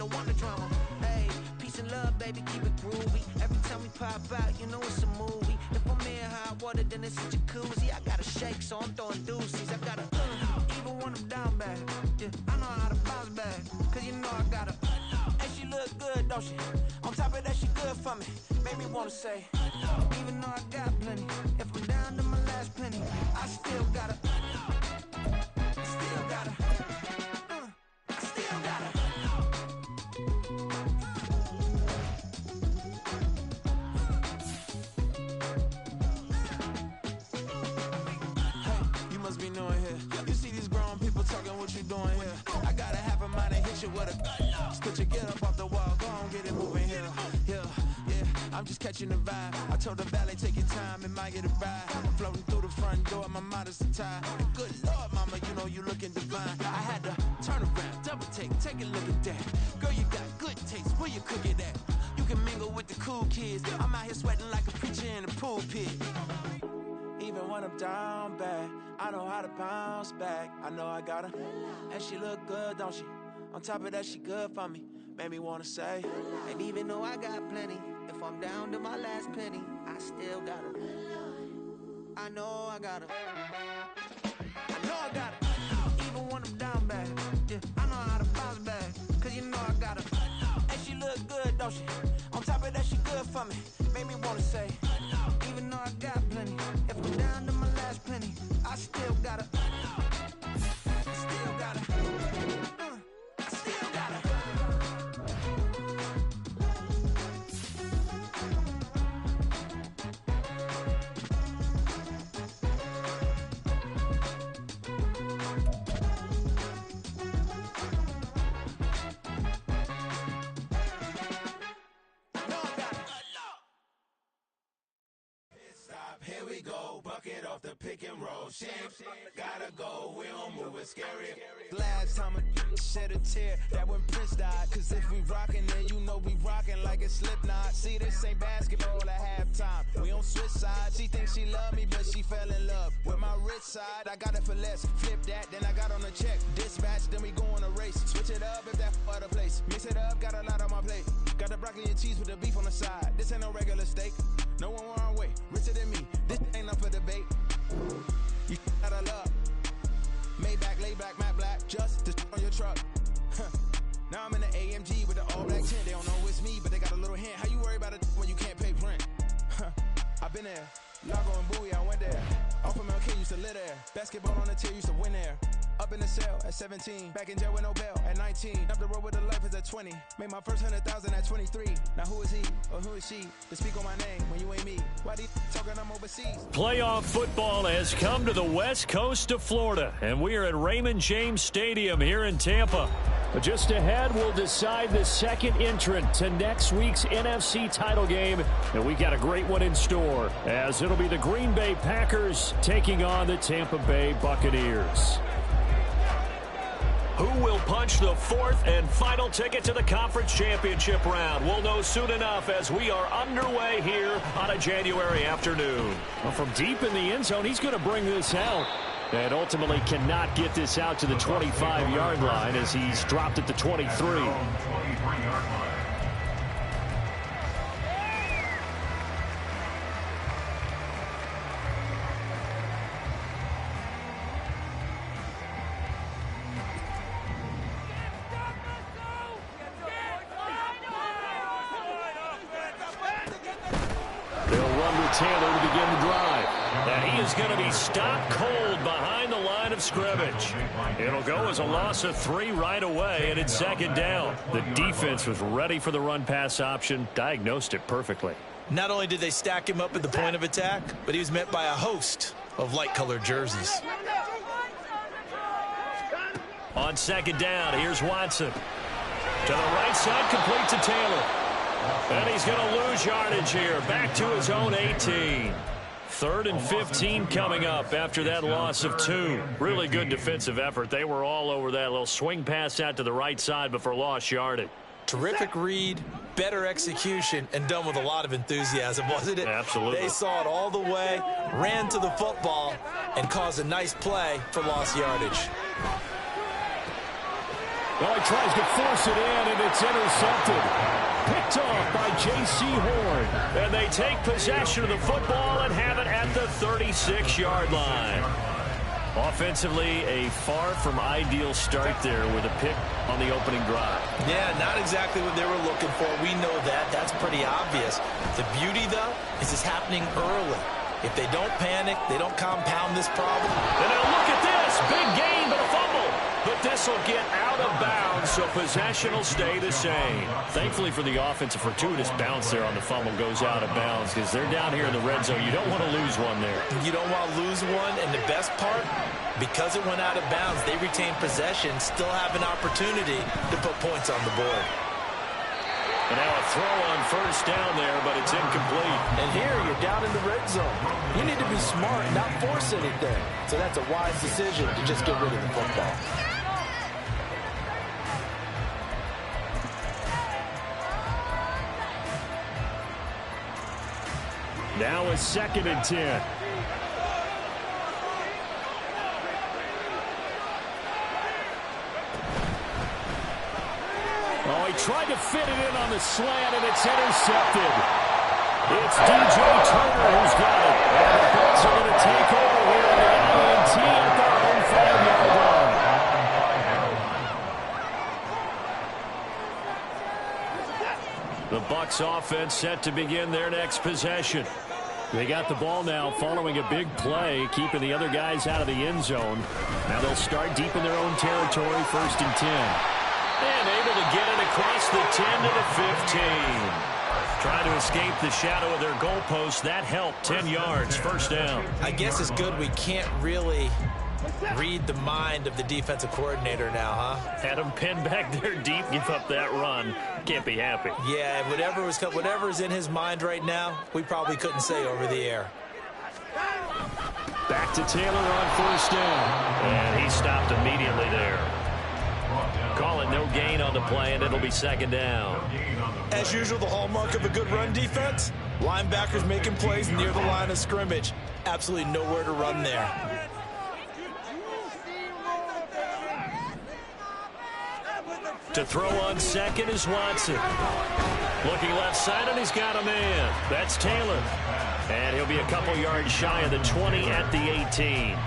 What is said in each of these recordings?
don't want the drama. Hey, peace and love, baby, keep it groovy. Every time we pop out, you know it's a movie. If I'm in hot water, then it's a jacuzzi. I gotta shake, so I'm throwing deuces. I gotta, even when I'm down bad. Yeah, I know how to bounce back, cause you know I gotta. And she look good, don't she? On top of that, she good for me. Made me wanna say, even though I got plenty, if I'm down to my last penny, I still gotta. Still gotta. I still gotta. Hey, you must be new in here. You see these grown people talking, what you doing here? I gotta have a mind and hit you with a. Put your get up off the wall, go on, get it moving here. Yeah, I'm just catching the vibe. I told the valet, take your time, it might get a ride. I'm floating through the front door, my modest attire. Good Lord, mama, you know you looking divine. I had to turn around, double take a look at that. Girl, you got good taste, where you cook it at? You can mingle with the cool kids. I'm out here sweating like a preacher in the pulpit. Even when I'm down bad, I know how to bounce back. I know I gotta. And she look good, don't she? On top of that, she good for me. Made me wanna say, and even though I got plenty, if I'm down to my last penny, I still gotta. I know I gotta. I know I gotta. Even when I'm down bad, yeah, I know how to bounce back, cause you know I gotta. And she look good, don't she? On top of that, she good for me. Made me wanna say, even though I got plenty, if I'm down to my last penny, I still gotta. Still gotta. I still gotta. Here we go, bucket off the pick and roll. Shit, gotta go, we don't move it scary. Last time a shed a tear, that when Prince died. Cause if we rockin', then you know we rockin' like a Slipknot. See, this ain't basketball at halftime. We on switch sides. She thinks she love me, but she fell in love with my rich side. I got it for less. Flip that, then I got on a check. Dispatch, then we go on a race. Switch it up if that other place. Mix it up, got a lot on my plate. Got the broccoli and cheese with the beef on the side. This ain't no regular steak. No one wrong way, richer than me. This ain't up for debate. You out of luck. Maybach, lay back, matte black, just to on your truck. Now I'm in the AMG with the all black tint. They don't know it's me, but they got a little hint. How you worry about it when you can't pay rent? I've been there. Lago and Bowie, I went there. Off of MLK, used to live there. Basketball on the tier, used to win there. Up in the cell at 17. Back in jail with no bail at 19. Up the road with the life is at 20. Made my first 100,000 at 23. Now who is he or who is she to speak on my name when you ain't me? Why do you talking I'm overseas? Playoff football has come to the west coast of Florida, and we are at Raymond James Stadium here in Tampa. But just ahead, we'll decide the second entrant to next week's NFC title game, and we got a great one in store, as it'll be the Green Bay Packers taking on the Tampa Bay Buccaneers. Who will punch the fourth and final ticket to the conference championship round? We'll know soon enough as we are underway here on a January afternoon. Well, from deep in the end zone, he's going to bring this out. And ultimately cannot get this out to the 25-yard line as he's dropped at the 23. Taylor to begin the drive. And he is going to be stopped cold behind the line of scrimmage. It'll go as a loss of 3 right away, and it's second down. The defense was ready for the run-pass option, diagnosed it perfectly. Not only did they stack him up at the point of attack, but he was met by a host of light-colored jerseys. On second down, here's Watson. To the right side, complete to Taylor. And he's going to lose yardage here, back to his own 18. 3rd and 15 coming up after that loss of 2. Really good defensive effort. They were all over that little swing pass out to the right side before lost yardage. Terrific read, better execution, and done with a lot of enthusiasm, wasn't it? Absolutely. They saw it all the way, ran to the football, and caused a nice play for lost yardage. Well, he tries to force it in, and it's intercepted. Picked off by J.C. Horn. And they take possession of the football and have it at the 36-yard line. Offensively, a far from ideal start there with a pick on the opening drive. Yeah, not exactly what they were looking for. We know that. That's pretty obvious. The beauty, though, is it's happening early. If they don't panic, they don't compound this problem. And now look at this. Big gain, but a fumble. But this will get out of bounds, so possession will stay the same. Thankfully for the offense, a fortuitous bounce there on the fumble goes out of bounds because they're down here in the red zone. You don't want to lose one there. You don't want to lose one, and the best part, because it went out of bounds, they retain possession, still have an opportunity to put points on the board. And now a throw on first down there, but it's incomplete. And here you're down in the red zone. You need to be smart and not force anything. So that's a wise decision to just get rid of the football. Now a 2nd and 10. Oh, he tried to fit it in on the slant, and it's intercepted. It's D.J. Turner who's got it. And the Bucs are going to take over here in the INT at their own 5-yard line. The Bucs offense set to begin their next possession. They got the ball now following a big play, keeping the other guys out of the end zone. Now they'll start deep in their own territory, 1st and 10. And able to get it across the 10 to the 15. Trying to escape the shadow of their goalpost. That helped. 10 yards, 1st down. I guess it's good we can't really read the mind of the defensive coordinator now, huh? Had him pinned back there deep, give up that run. Can't be happy. Yeah, whatever's in his mind right now, we probably couldn't say over the air. Back to Taylor on 1st down. And he stopped immediately there. Call it no gain on the play, and it'll be 2nd down. As usual, the hallmark of a good run defense, linebackers making plays near the line of scrimmage. Absolutely nowhere to run there. To throw on 2nd is Watson. Looking left side, and he's got a man. That's Taylor. And he'll be a couple yards shy of the 20 at the 18.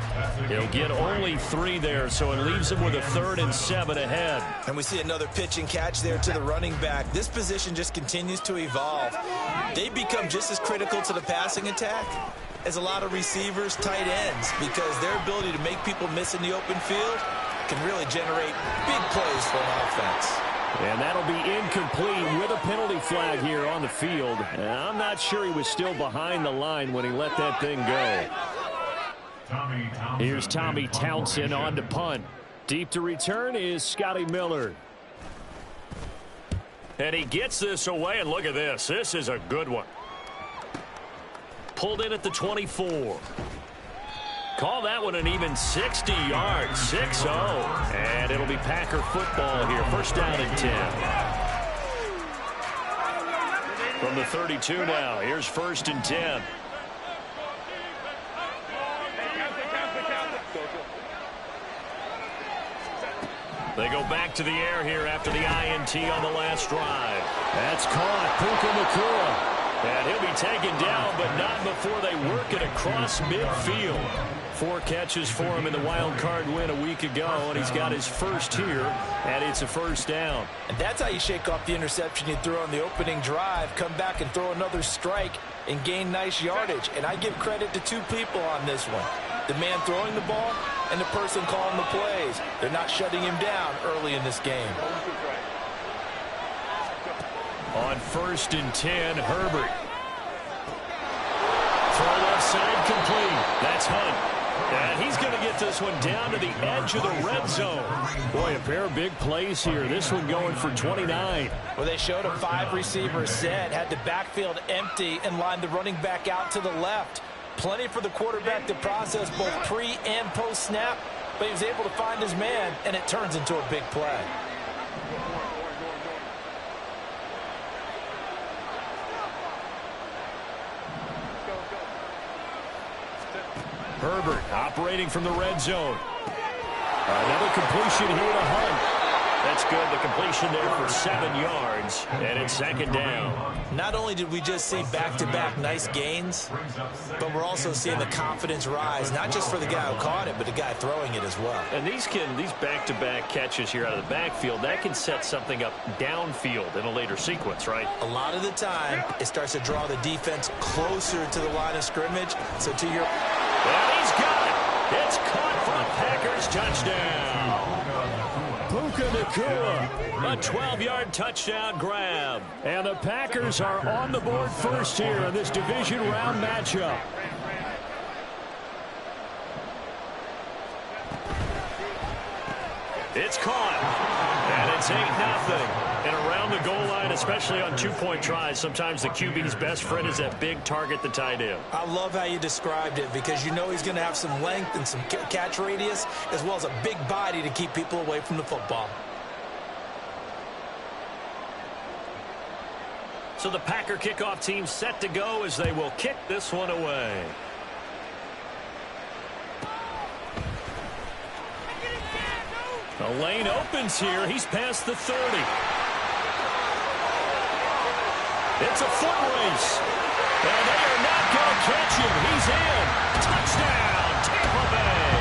He'll get only 3 there, so it leaves him with a 3rd and 7 ahead. And we see another pitch and catch there to the running back. This position just continues to evolve. They become just as critical to the passing attack as a lot of receivers, tight ends, because their ability to make people miss in the open field can really generate big plays for an offense. And that'll be incomplete with a penalty flag here on the field. And I'm not sure he was still behind the line when he let that thing go. Here's Tommy Townsend on to punt. Deep to return is Scotty Miller. And he gets this away, and look at this. This is a good one. Pulled in at the 24. Call that one an even 60 yards, 6-0. And it'll be Packer football here. 1st down and 10. From the 32 now, here's 1st and 10. They go back to the air here after the INT on the last drive. That's caught. Puka Nacua. And he'll be taken down, but not before they work it across midfield. 4 catches for him in the wild card win a week ago, and he's got his first here, and it's a 1st down. And that's how you shake off the interception you threw on the opening drive, come back and throw another strike and gain nice yardage. And I give credit to 2 people on this one. The man throwing the ball and the person calling the plays. They're not shutting him down early in this game. On 1st and 10, Herbert. Throw left side complete. That's Hunt. And he's going to get this one down to the edge of the red zone. Boy, a pair of big plays here. This one going for 29. Well, they showed a 5-receiver set, had the backfield empty, and lined the running back out to the left. Plenty for the quarterback to process both pre- and post-snap, but he was able to find his man, and it turns into a big play. Herbert operating from the red zone. Another completion here to Hunt. That's good. The completion there for 7 yards, and it's second down. Not only did we just see back-to-back nice gains, but we're also seeing the confidence rise, not just for the guy who caught it, but the guy throwing it as well. And these back-to-back catches here out of the backfield, that can set something up downfield in a later sequence, right? A lot of the time, it starts to draw the defense closer to the line of scrimmage. So to your... And he's got it. It's caught for a Packers touchdown. Puka Nacua, a 12-yard touchdown grab. And the Packers are on the board first here in this division round matchup. It's caught, and it's 8-0. And around the goal line, especially on two-point tries, sometimes the QB's best friend is that big target, the tight end. I love how you described it because you know he's going to have some length and some catch radius as well as a big body to keep people away from the football. So the Packer kickoff team set to go as they will kick this one away. The lane opens here. He's past the 30. It's a foot race. And they are not going to catch him. He's in. Touchdown, Tampa Bay.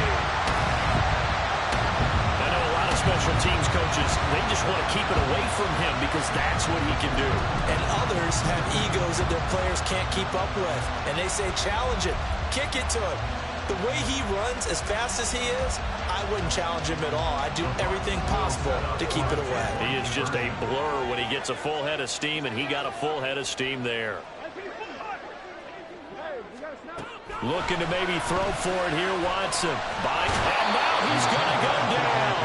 I know a lot of special teams coaches, they just want to keep it away from him because that's what he can do. And others have egos that their players can't keep up with. And they say, challenge it. Kick it to him. The way he runs, as fast as he is, I wouldn't challenge him at all. I'd do everything possible to keep it away. He is just a blur when he gets a full head of steam, and he got a full head of steam there. Looking to maybe throw for it here, Watson. And now he's going to go down.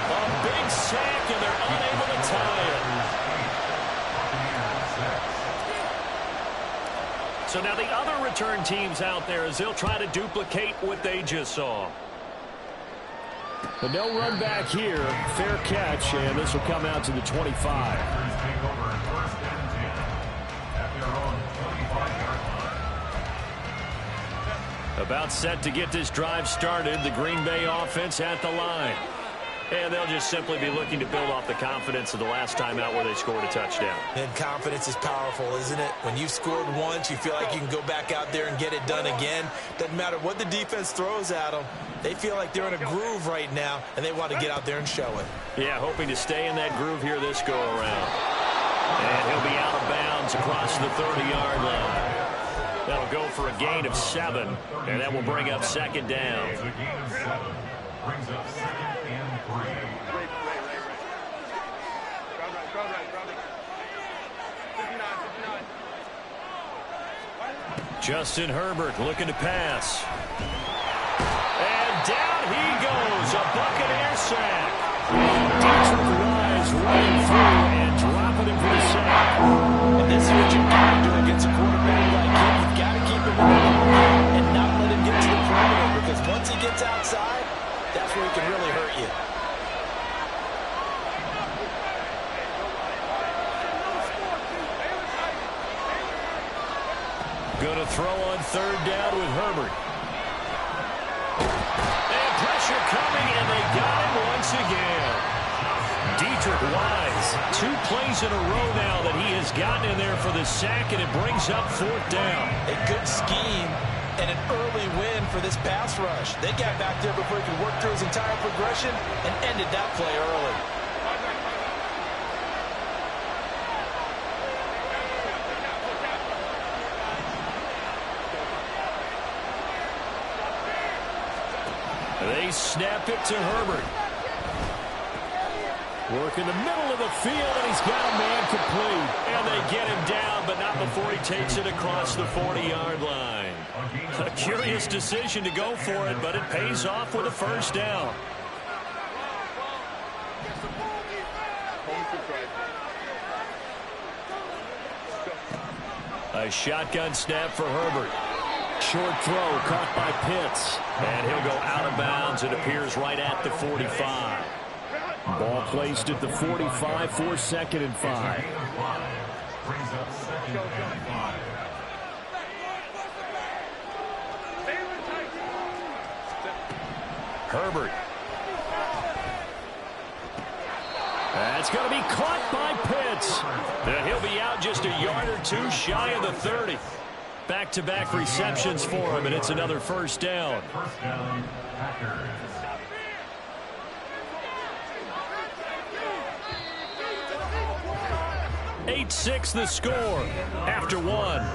A big sack, and they're unable to tie it. So now the other return teams out there as they'll try to duplicate what they just saw. But no run back here. Fair catch, and this will come out to the 25. About set to get this drive started. The Green Bay offense at the line. And they'll just simply be looking to build off the confidence of the last time out where they scored a touchdown. And confidence is powerful, isn't it? When you've scored once, you feel like you can go back out there and get it done again. Doesn't matter what the defense throws at them. They feel like they're in a groove right now, and they want to get out there and show it. Yeah, hoping to stay in that groove here this go-around. And he'll be out of bounds across the 30-yard line. That'll go for a gain of 7, and that will bring up second down. Brings up second and 3. Justin Herbert looking to pass. And down he goes. A Buccaneer sack. Dietrich Wise running through and dropping him for the sack. And this is what you've got to do against a quarterback like him. You've got to keep him and not let him get to the perimeter because once he gets outside, that's where he can really hurt you. Going to throw on third down with Herbert. And pressure coming, and they got him once again. Dietrich Wise, 2 plays in a row now that he has gotten in there for the sack, and it brings up fourth down. A good scheme and an early win for this pass rush. They got back there before he could work through his entire progression and ended that play early. They snap it to Herbert. Work in the middle of the field, and he's got a man complete. And they get him down, but not before he takes it across the 40-yard line. A curious decision to go for it, but it pays off with a first down. A shotgun snap for Herbert. Short throw caught by Pitts. And he'll go out of bounds. It appears right at the 45. Ball placed at the 45 for second and 5. Brings up second and 5. Herbert. That's going to be caught by Pitts. And he'll be out just a yard or two shy of the 30. Back-to-back receptions for him, and it's another first down. 8-6 the score after one.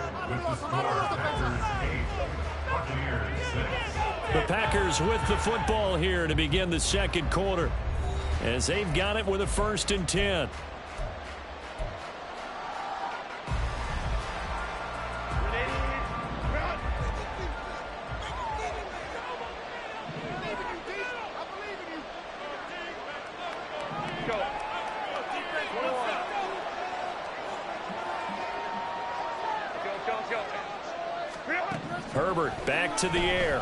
The Packers with the football here to begin the second quarter, as they've got it with a 1st and 10. Herbert back to the air.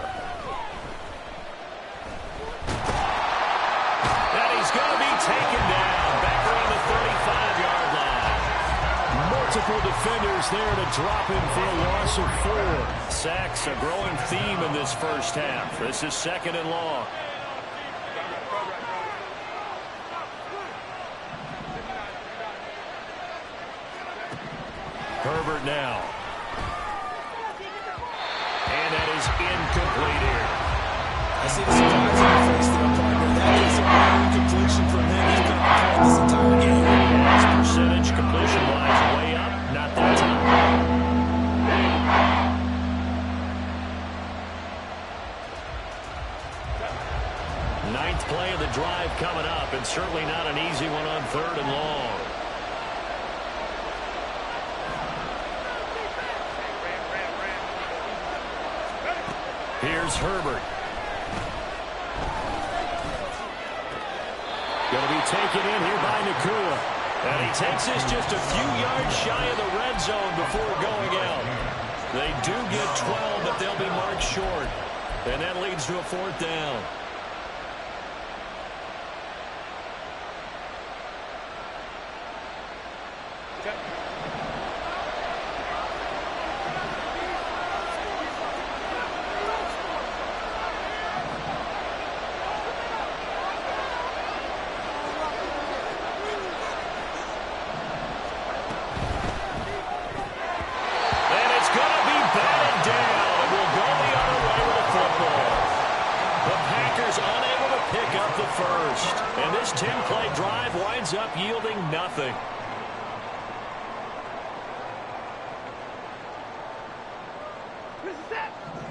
And he's going to be taken down back around the 35-yard line. Multiple defenders there to drop him for a loss of 4. Sacks, a growing theme in this first half. This is 2nd and long. Herbert now. And that is incomplete here. I see the surprise on the face of the partner. That is a completion from him. He's been on point this entire game. His percentage completion-wise way up. Not that time. 9th play of the drive coming up, and certainly not an easy one on 3rd and long. Here's Herbert. Going to be taken in here by Nakua. And he takes this just a few yards shy of the red zone before going out. They do get 12, but they'll be marked short. And that leads to a 4th down. And this 10-play drive winds up yielding nothing.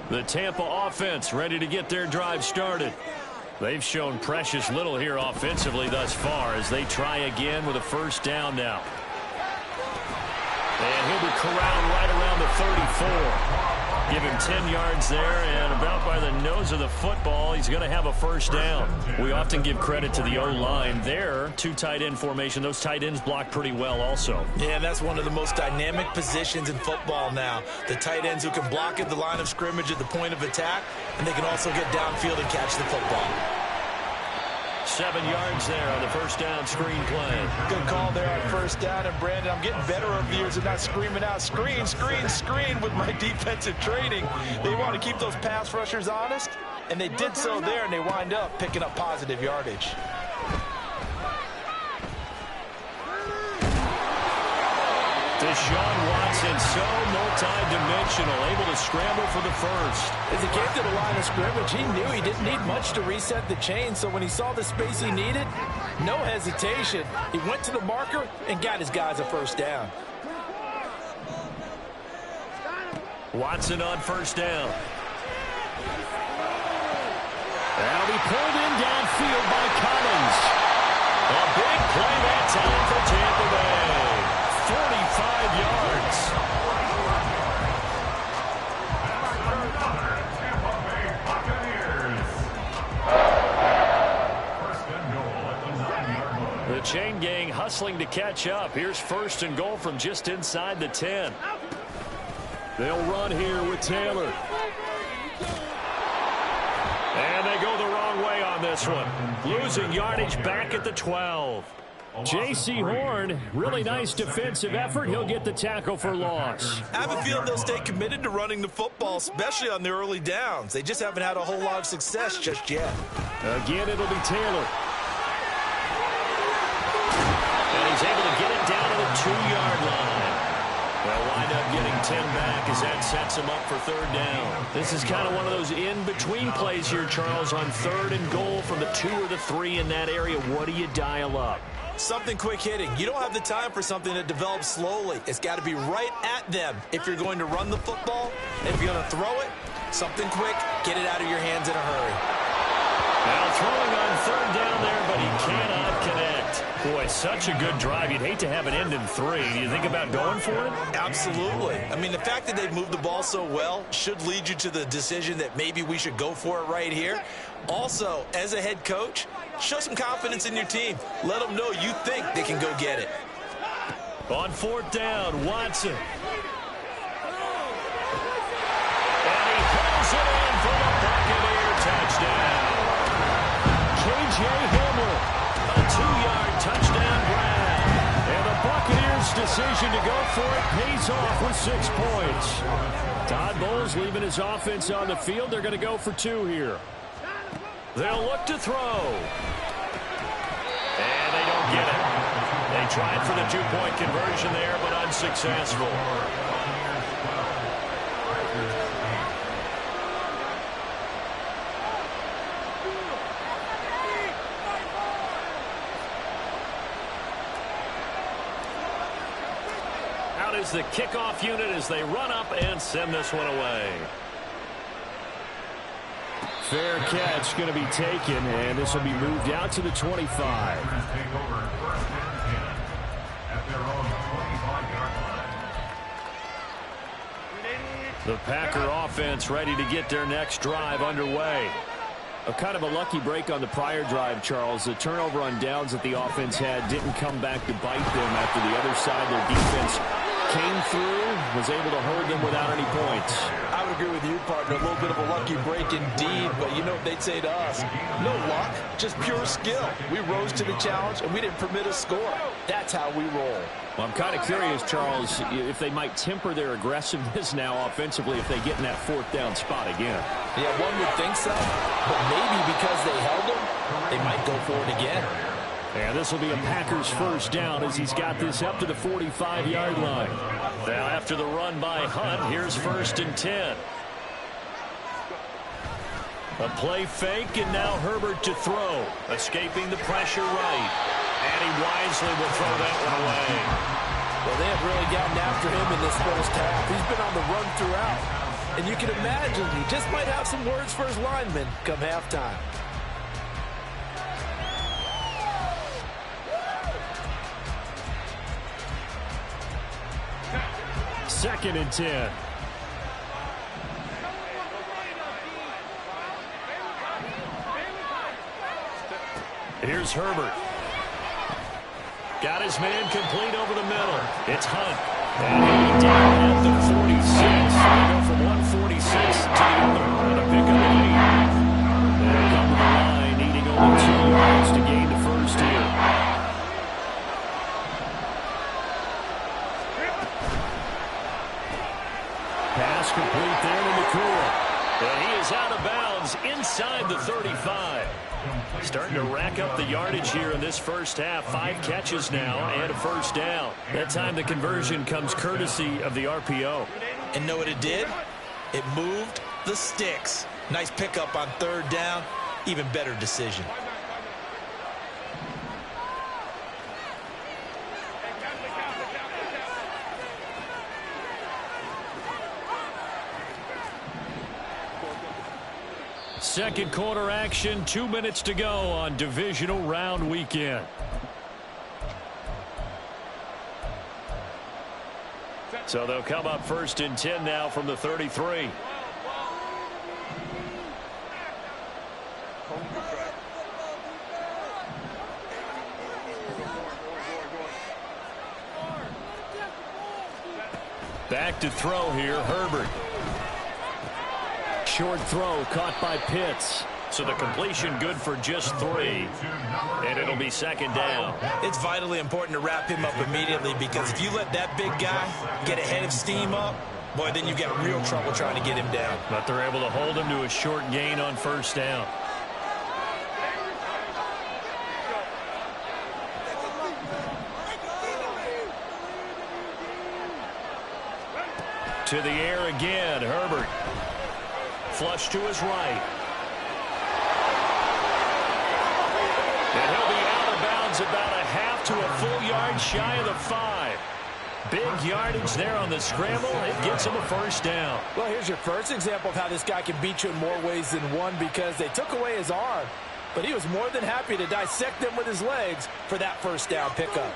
The Tampa offense ready to get their drive started. They've shown precious little here offensively thus far as they try again with a 1st down now. And he'll be corralled right around the 34. Give him 10 yards there, and about by the nose of the football, he's going to have a 1st down. We often give credit to the O-line there. 2 tight end formation. Those tight ends block pretty well also. Yeah, and that's one of the most dynamic positions in football now. The tight ends who can block at the line of scrimmage at the point of attack, and they can also get downfield and catch the football. 7 yards there on the 1st down screen play. Good call there on 1st down. And, Brandon, I'm getting better over the years of not screaming out, screen, screen, screen with my defensive training. They want to keep those pass rushers honest, and they did so there, and they wind up picking up positive yardage. Deshaun Watson, so multi-dimensional, able to scramble for the 1st. As he came to the line of scrimmage, he knew he didn't need much to reset the chain, so when he saw the space he needed, no hesitation. He went to the marker and got his guys a 1st down. Watson on 1st down. That'll be pulled in downfield by Collins. A big play that time for Tampa Bay. 45 yards. The chain gang hustling to catch up. Here's 1st and goal from just inside the 10. They'll run here with Taylor. And they go the wrong way on this one. Losing yardage back at the 12. J.C. Horn, really nice defensive effort. He'll get the tackle for loss. I have a feeling they'll stay committed to running the football, especially on the early downs. They just haven't had a whole lot of success just yet. Again, it'll be Taylor. as that sets him up for third down. This is kind of one of those in-between plays here, Charles, on third and goal from the 2 or the 3 in that area. What do you dial up? Something quick hitting. You don't have the time for something that develops slowly. It's got to be right at them if you're going to run the football. If you're going to throw it, something quick, get it out of your hands in a hurry. Now throwing on third down there, but he cannot connect. Boy, such a good drive. You'd hate to have it end in 3. Do you think about going for it? Absolutely. I mean, the fact that they've moved the ball so well should lead you to the decision that maybe we should go for it right here. Also, as a head coach, show some confidence in your team. Let them know you think they can go get it. On fourth down, Watson. And he pulls it in for the Buccaneer touchdown. K.J. Hamler, a 2-yard touchdown grab. And the Buccaneers' decision to go for it pays off with 6 points. Todd Bowles leaving his offense on the field. They're going to go for 2 here. They'll look to throw. And they don't get it. They tried for the 2-point conversion there, but unsuccessful. Out is the kickoff unit as they run up and send this one away. Fair catch going to be taken, and this will be moved out to the 25. The Packer offense ready to get their next drive underway. A kind of a lucky break on the prior drive, Charles. The turnover on downs that the offense had didn't come back to bite them after the other side. Their defense came through, was able to hold them without any points. I would agree with you, partner. A little bit of a lucky break indeed, but you know what they'd say to us? No luck, just pure skill. We rose to the challenge, and we didn't permit a score. That's how we roll. Well, I'm kind of curious, Charles, if they might temper their aggressiveness now offensively if they get in that fourth down spot again. Yeah, one would think so, but maybe because they held them, they might go for it again. And this will be a Packers first down as he's got this up to the 45-yard line. Now after the run by Hunt, here's 1st and 10. A play fake, and now Herbert to throw. Escaping the pressure right. And he wisely will throw that one away. Well, they have really gotten after him in this first half. He's been on the run throughout. And you can imagine he just might have some words for his linemen come halftime. Second and 10. Here's Herbert. Got his man complete over the middle. It's Hunt. And he'll be down at the 46. They go from 146 to the other. And a pick up 8. They'll come to the line, needing only 2 yards to gain the first here. Pass complete there to McCool. And he is out of bounds inside the 35. Starting to rack up the yardage here in this first half. 5 catches now and a first down. That time the conversion comes courtesy of the RPO. And know what it did? It moved the sticks. Nice pickup on third down. Even better decision. Second quarter action, 2 minutes to go on divisional round weekend. So they'll come up 1st and 10 now from the 33. Back to throw here, Herbert. Short throw caught by Pitts. So the completion good for just 3. And it'll be second down. It's vitally important to wrap him up immediately, because if you let that big guy get a head of steam up, boy, then you've got real trouble trying to get him down. But they're able to hold him to a short gain on first down. To the air again, Herbert. Flush to his right. And he'll be out of bounds about a half to a full yard shy of the 5. Big yardage there on the scramble. It gets him a first down. Well, here's your first example of how this guy can beat you in more ways than one, because they took away his arm, but he was more than happy to dissect them with his legs for that first down pickup.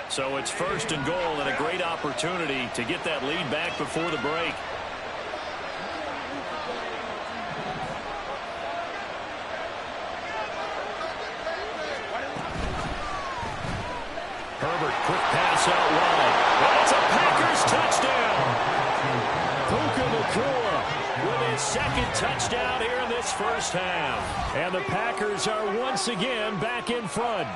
So it's first and goal, and a great opportunity to get that lead back before the break. Herbert, quick pass out wide. That's a Packers touchdown. Puka Nacua with his second touchdown here in this first half. And the Packers are once again back in front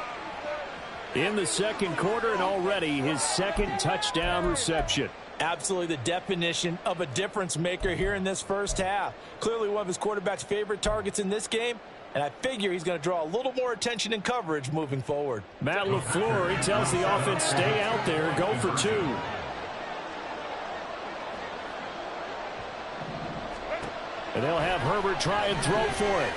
in the second quarter, and already his second touchdown reception. Absolutely the definition of a difference maker here in this first half. Clearly one of his quarterback's favorite targets in this game, and I figure he's going to draw a little more attention and coverage moving forward. Matt LaFleur, he tells the offense, stay out there, go for 2. And they'll have Herbert try and throw for it.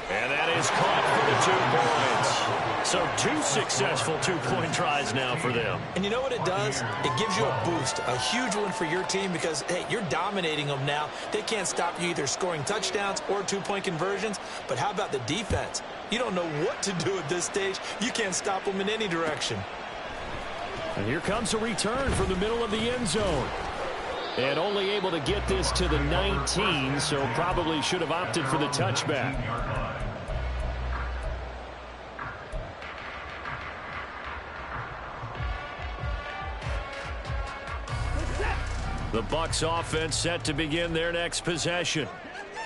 And that is caught for the 2 points. So 2 successful 2-point tries now for them. And you know what it does? It gives you a boost, a huge one for your team, because, hey, you're dominating them now. They can't stop you either scoring touchdowns or 2-point conversions. But how about the defense? You don't know what to do at this stage. You can't stop them in any direction. And here comes a return from the middle of the end zone. And only able to get this to the 19, so probably should have opted for the touchback. The Bucs offense set to begin their next possession.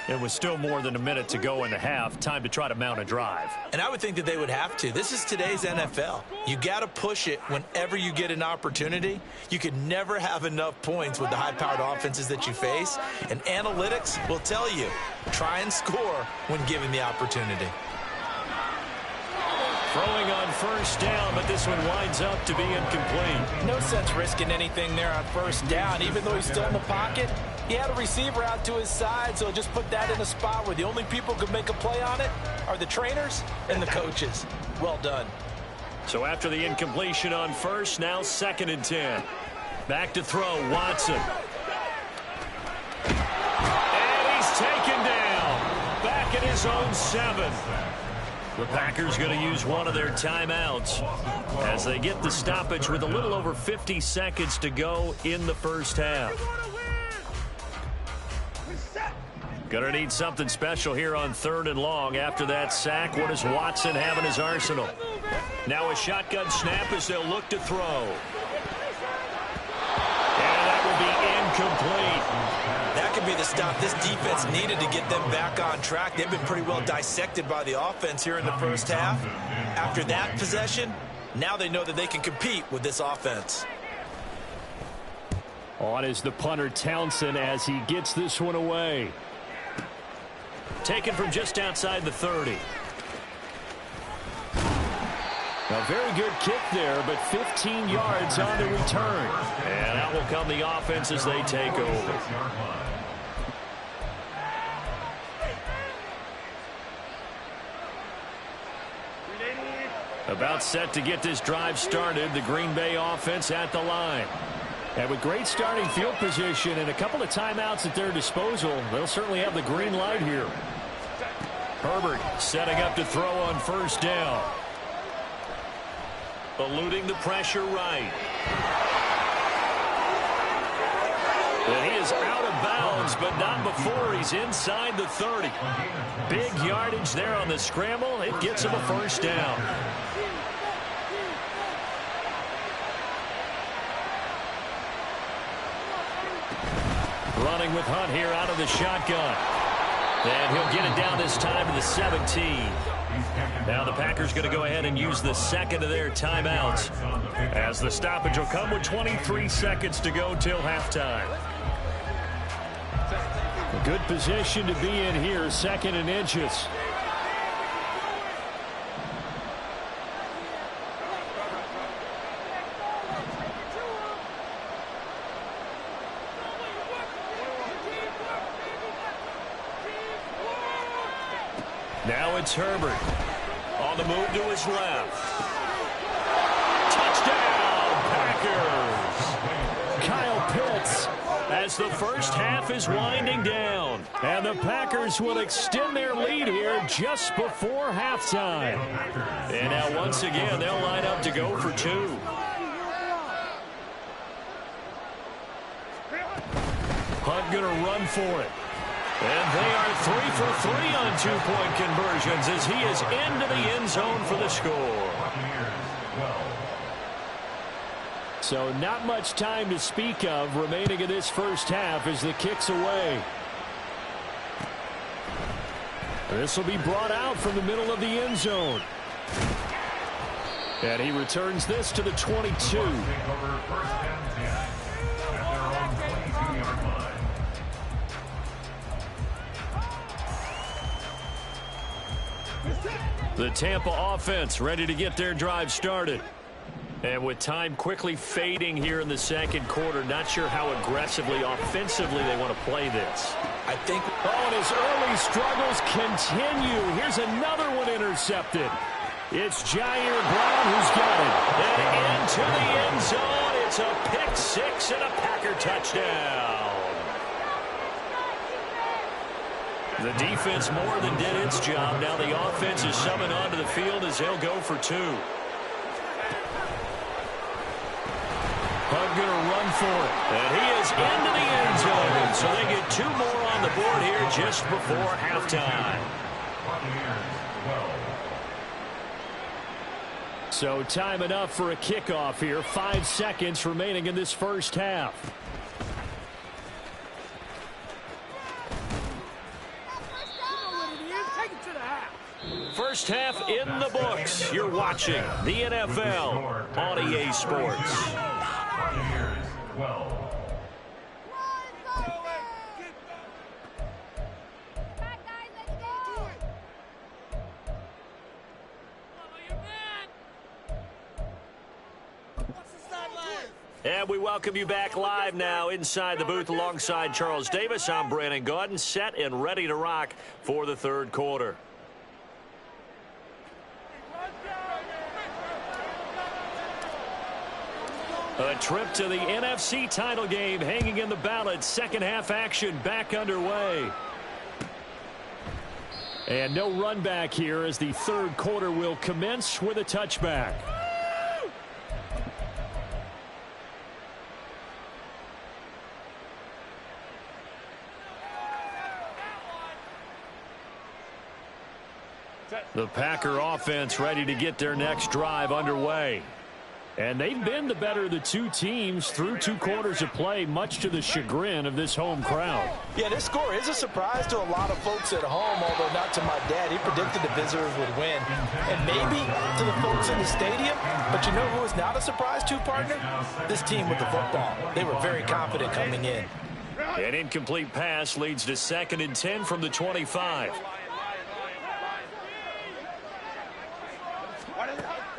It was still more than a minute to go in the half. Time to try to mount a drive. And I would think that they would have to. This is today's NFL. You got to push it whenever you get an opportunity. You can never have enough points with the high-powered offenses that you face. And analytics will tell you, try and score when given the opportunity. Throwing on first down, but this one winds up to be incomplete. No sense risking anything there on first down. Even though he's still in the pocket, he had a receiver out to his side, so just put that in a spot where the only people who can make a play on it are the trainers and the coaches. Well done. So after the incompletion on first, now 2nd and 10. Back to throw, Watson. And he's taken down. Back at his own 7. The Packers going to use one of their timeouts as they get the stoppage with a little over 50 seconds to go in the first half. Going to need something special here on 3rd and long. After that sack, what does Watson have in his arsenal? Now a shotgun snap as they'll look to throw. And that will be incomplete. That could be the stop this defense needed to get them back on track. They've been pretty well dissected by the offense here in the first half. After that possession, now they know that they can compete with this offense. On is the punter, Townsend, as he gets this one away. Taken from just outside the 30. A very good kick there, but 15 yards on the return. And out will come the offense as they take over. About set to get this drive started, the Green Bay offense at the line. And with great starting field position and a couple of timeouts at their disposal, they'll certainly have the green light here. Herbert setting up to throw on first down. Eluding the pressure right. And he is out of bounds, but not before he's inside the 30. Big yardage there on the scramble. It gets him a first down. Running with Hunt here out of the shotgun. And he'll get it down this time to the 17. Now the Packers going to go ahead and use the second of their timeouts, as the stoppage will come with 23 seconds to go till halftime. A good position to be in here, 2nd and inches. Now it's Herbert. On the move to his left. Touchdown, Packers! Kyle Pitts as the first half is winding down. And the Packers will extend their lead here just before halftime. And now once again, they'll line up to go for two. Hunt going to run for it. And they are 3 for 3 on two-point conversions as he is into the end zone for the score. So not much time to speak of remaining in this first half as the kick's away. This will be brought out from the middle of the end zone. And he returns this to the 22. The Tampa offense ready to get their drive started. And with time quickly fading here in the second quarter, not sure how aggressively, offensively they want to play this. I think... Oh, and his early struggles continue. Here's another one intercepted. It's Jair Brown who's got it. And into the end zone. It's a pick six and a Packer touchdown. The defense more than did its job. Now the offense is summoned onto the field as they'll go for two. Hunt going to run for it. And he is into the end zone. So they get two more on the board here just before halftime. So time enough for a kickoff here. 5 seconds remaining in this first half. First half in the books. You're watching the NFL on EA Sports. And we welcome you back live now inside the booth alongside Charles Davis. I'm Brandon Gaudin, set and ready to rock for the third quarter. A trip to the NFC title game hanging in the balance. Second half action back underway. And no run back here as the third quarter will commence with a touchback. The Packer offense ready to get their next drive underway. And they've been the better of the two teams through 2 quarters of play, much to the chagrin of this home crowd. Yeah, this score is a surprise to a lot of folks at home, although not to my dad. He predicted the visitors would win. And maybe to the folks in the stadium. But you know who is not a surprise to, partner? This team with the football. They were very confident coming in. An incomplete pass leads to 2nd and 10 from the 25.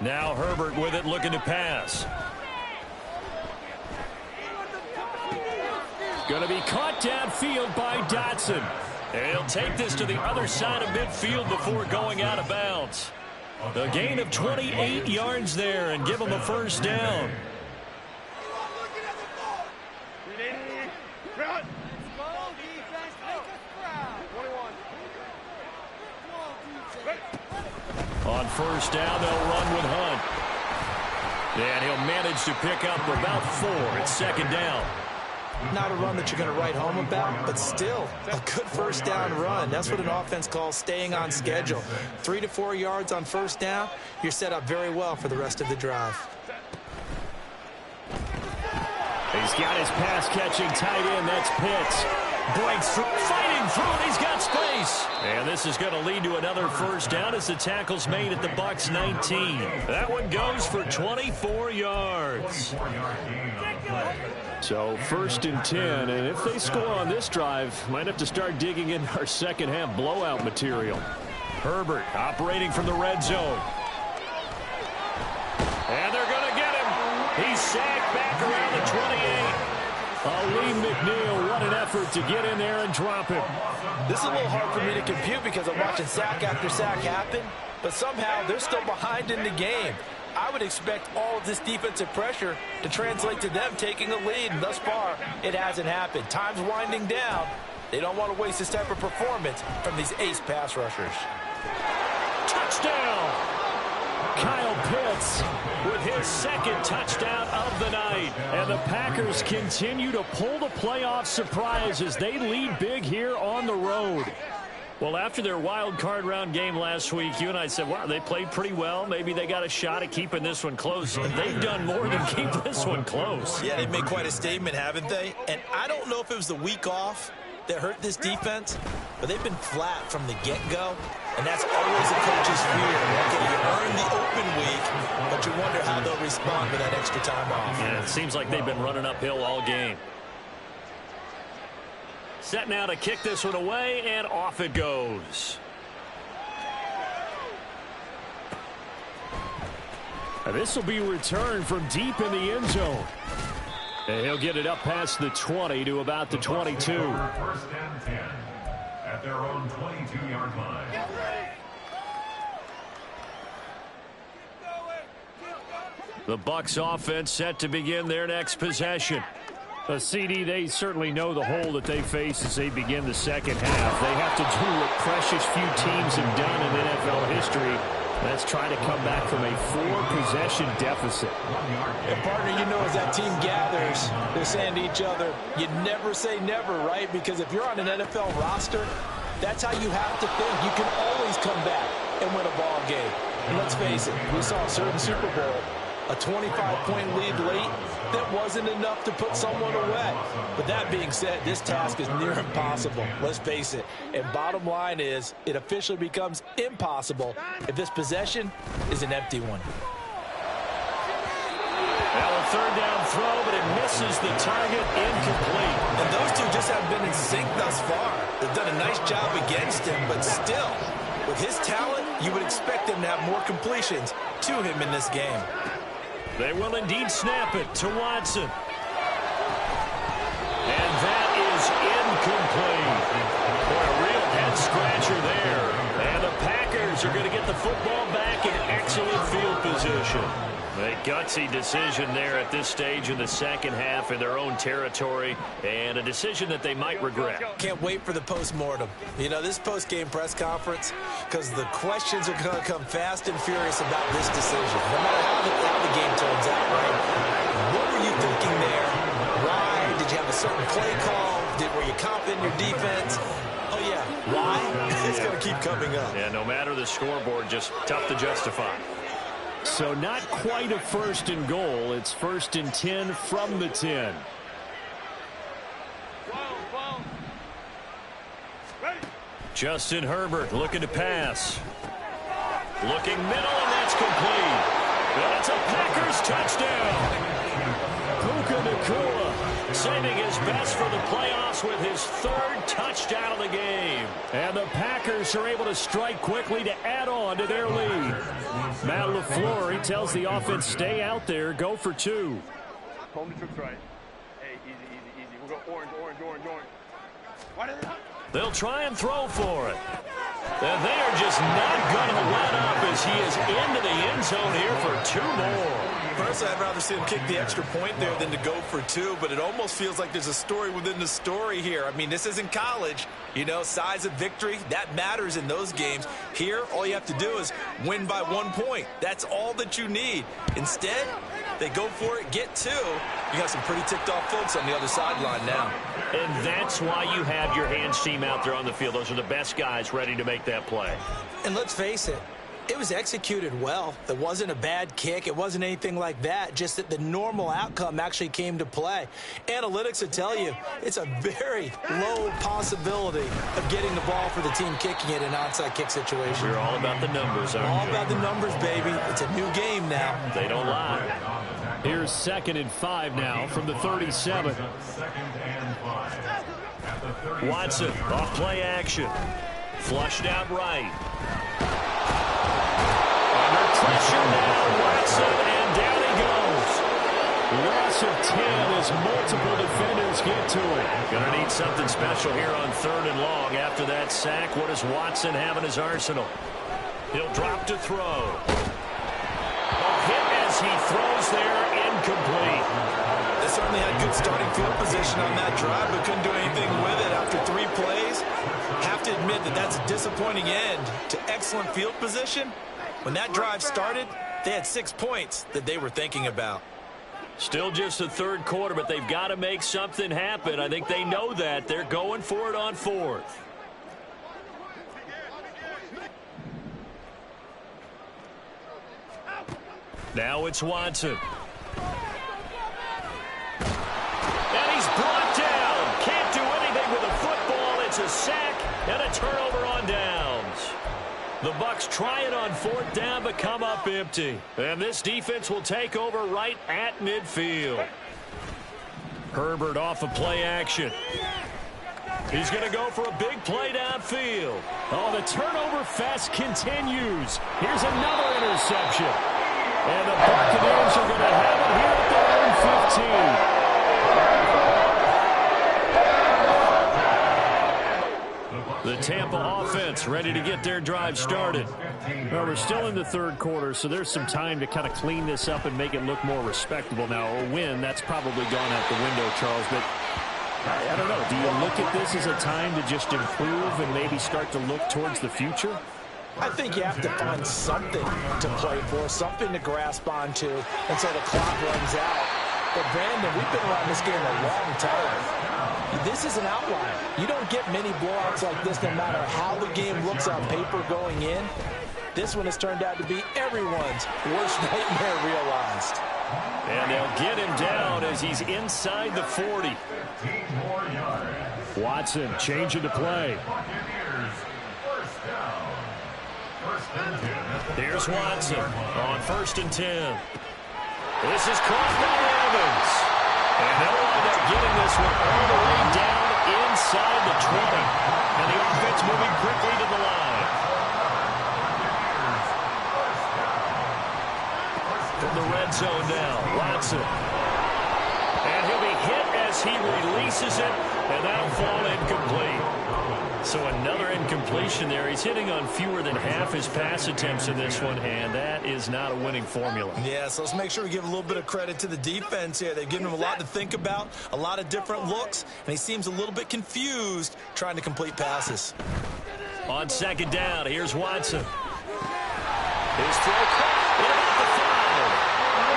Now Herbert with it, looking to pass. Going to be caught downfield by Dotson. And he'll take this to the other side of midfield before going out of bounds. A gain of 28 yards there and give him a first down. On first down, they'll run with Hunt. And he'll manage to pick up about 4. It's 2nd down. Not a run that you're going to write home about, but still a good first down run. That's what an offense calls staying on schedule. 3 to 4 yards on first down, you're set up very well for the rest of the drive. He's got his pass-catching tight end. That's Pitts. Breaks through, fighting through, and he's got space. And this is going to lead to another first down as the tackle's made at the Bucs 19. That one goes for 24 yards. So 1st and 10, and if they score on this drive, might have to start digging in our second half blowout material. Herbert operating from the red zone. And they're going to get him. He's sacked back around the 28. Lee McNeil, what an effort to get in there and drop him. This is a little hard for me to compute because I'm watching sack after sack happen, but somehow they're still behind in the game. I would expect all of this defensive pressure to translate to them taking a lead, and thus far, it hasn't happened. Time's winding down. They don't want to waste this type of performance from these ace pass rushers. Touchdown! Kyle Pitts with his second touchdown of the night. And the Packers continue to pull the playoff surprise as they lead big here on the road. Well, after their wild card round game last week, you and I said, wow, they played pretty well. Maybe they got a shot at keeping this one close. They've done more than keep this one close. Yeah, they've made quite a statement, haven't they? And I don't know if it was the week off that hurt this defense, but they've been flat from the get-go, and that's always a coach's fear. Okay, you earn the open week, but you wonder how they'll respond with that extra time off. Yeah, it seems like they've been running uphill all game. Set now to kick this one away, and off it goes. And this will be returned from deep in the end zone. And he'll get it up past the 20 to about the 22. First and 10 at their own 22-yard line. The Bucs offense set to begin their next possession. CD, they certainly know the hole that they face as they begin the second half. They have to do what precious few teams have done in NFL history. Let's try to come back from a 4-possession deficit. And partner, you know, as that team gathers, they're saying to each other, you never say never, right? Because if you're on an NFL roster, that's how you have to think. You can always come back and win a ball game. And let's face it, we saw a certain Super Bowl, a 25-point lead late, that wasn't enough to put someone away. But that being said, this task is near impossible. Let's face it. And bottom line is, it officially becomes impossible if this possession is an empty one. Now a third down throw, but it misses the target, incomplete. And those two just haven't been in sync thus far. They've done a nice job against him, but still, with his talent, you would expect him to have more completions to him in this game. They will indeed snap it to Watson. And that is incomplete. Boy, a real head-scratcher there. And the Packers are going to get the football back in excellent field position. A gutsy decision there at this stage in the second half in their own territory, and a decision that they might regret. Can't wait for the post-mortem. You know, this post-game press conference, because the questions are going to come fast and furious about this decision, no matter how the game turns out, right? What were you thinking there? Why? Did you have a certain play call? Were you confident in your defense? Oh, yeah. Why? It's going to keep coming up. Yeah, no matter the scoreboard, just tough to justify. So not quite a first and goal. It's 1st and 10 from the 10. Justin Herbert looking to pass. Looking middle, and that's complete. That's a Packers touchdown. Puka Nacua saving his best for the playoffs with his 3rd touchdown of the game. And the Packers are able to strike quickly to add on to their lead. Matt LaFleur, he tells the offense, stay out there, go for 2. Home the trips right. Hey, easy. We'll go orange. They'll try and throw for it. And they are just not going to let up as he is into the end zone here for 2 more. Personally, I'd rather see him kick the extra point there than to go for 2, but it almost feels like there's a story within the story here. I mean, this isn't college. You know, size of victory, that matters in those games. Here, all you have to do is win by 1 point. That's all that you need. Instead, they go for it, get 2. You got some pretty ticked off folks on the other sideline now. And that's why you have your hands team out there on the field. Those are the best guys ready to make that play. And let's face it, it was executed well. It wasn't a bad kick. It wasn't anything like that. Just that the normal outcome actually came to play. Analytics will tell you it's a very low possibility of getting the ball for the team kicking it in an onside kick situation. We're all about the numbers, aren't All you? about the numbers, baby. It's a new game now. They don't lie. Here's 2nd and 5 now from the 37. Watson off play action. Flushed out right. Under pressure now, Watson, and down he goes. Loss of 10 as multiple defenders get to it. Gonna need something special here on 3rd and long. After that sack, what does Watson have in his arsenal? He'll drop to throw. A hit as he throws there, incomplete. They certainly had good starting field position on that drive, but couldn't do anything with it after 3 plays. Have to admit that that's a disappointing end to excellent field position. When that drive started, they had 6 points that they were thinking about. Still just the 3rd quarter, but they've got to make something happen. I think they know that. They're going for it on 4th. Now it's Watson. And he's brought down. Can't do anything with a football. It's a sack and a turnover on downs. The Bucs try it on 4th down, but come up empty. And this defense will take over right at midfield. Herbert off of play action. He's going to go for a big play downfield. Oh, the turnover fest continues. Here's another interception. And the Buccaneers are going to have it here at their own 15. The Tampa offense ready to get their drive started. Well, we're still in the 3rd quarter, so there's some time to kind of clean this up and make it look more respectable. Now, a win, that's probably gone out the window, Charles, but I don't know. Do you look at this as a time to just improve and maybe start to look towards the future? I think you have to find something to play for, something to grasp onto until the clock runs out. But, Brandon, we've been around this game a long time. This is an outlier. You don't get many blowouts like this no matter how the game looks on paper going in. This one has turned out to be everyone's worst nightmare realized. And they'll get him down as he's inside the 40. Watson changing to play. Here's Watson on 1st and 10. This is caught by Evans. And they'll wind up getting this one all the way down inside the 20. And the offense moving quickly to the line. From the red zone now, Watson. And he'll be hit as he releases it, and that'll fall incomplete. So another incompletion there. He's hitting on fewer than half his pass attempts in this one, and that is not a winning formula. Yeah, so let's make sure we give a little bit of credit to the defense here. They've given him a lot to think about, a lot of different looks, and he seems a little bit confused trying to complete passes. On 2nd down, here's Watson. His throw caught at about the 5.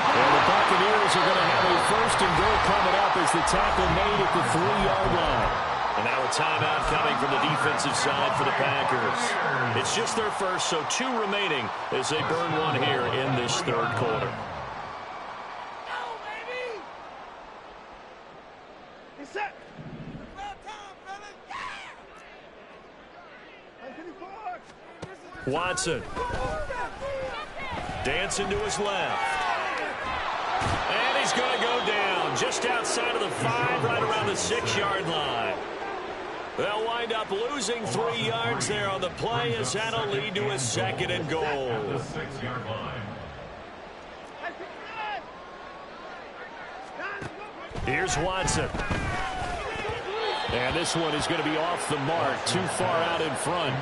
And the Buccaneers are going to have a 1st and goal coming up as the tackle made at the 3-yard line. And now a timeout coming from the defensive side for the Packers. It's just their first, so 2 remaining as they burn one here in this 3rd quarter. Watson. Dancing to his left. And he's going to go down just outside of the 5, right around the 6-yard line. They'll wind up losing 3 yards there on the play as that'll lead to a 2nd and goal. At the 6-yard line. Here's Watson. And this one is going to be off the mark, too far out in front.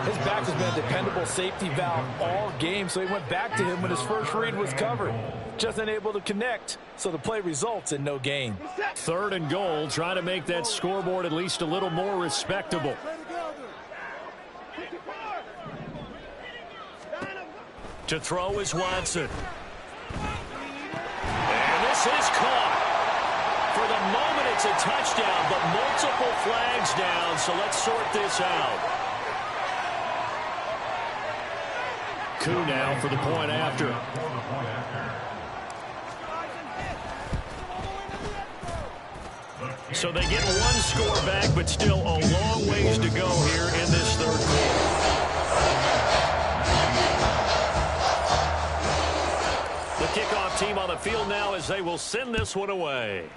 His back has been a dependable safety valve all game, so he went back to him when his first read was covered. Just unable to connect, so the play results in no gain. 3rd and goal, try to make that scoreboard at least a little more respectable. To throw is Watson. And this is caught. For the moment, it's a touchdown, but multiple flags down, so let's sort this out. Coup now for the point after. So they get 1 score back, but still a long ways to go here in this 3rd quarter. The kickoff team on the field now as they will send this one away.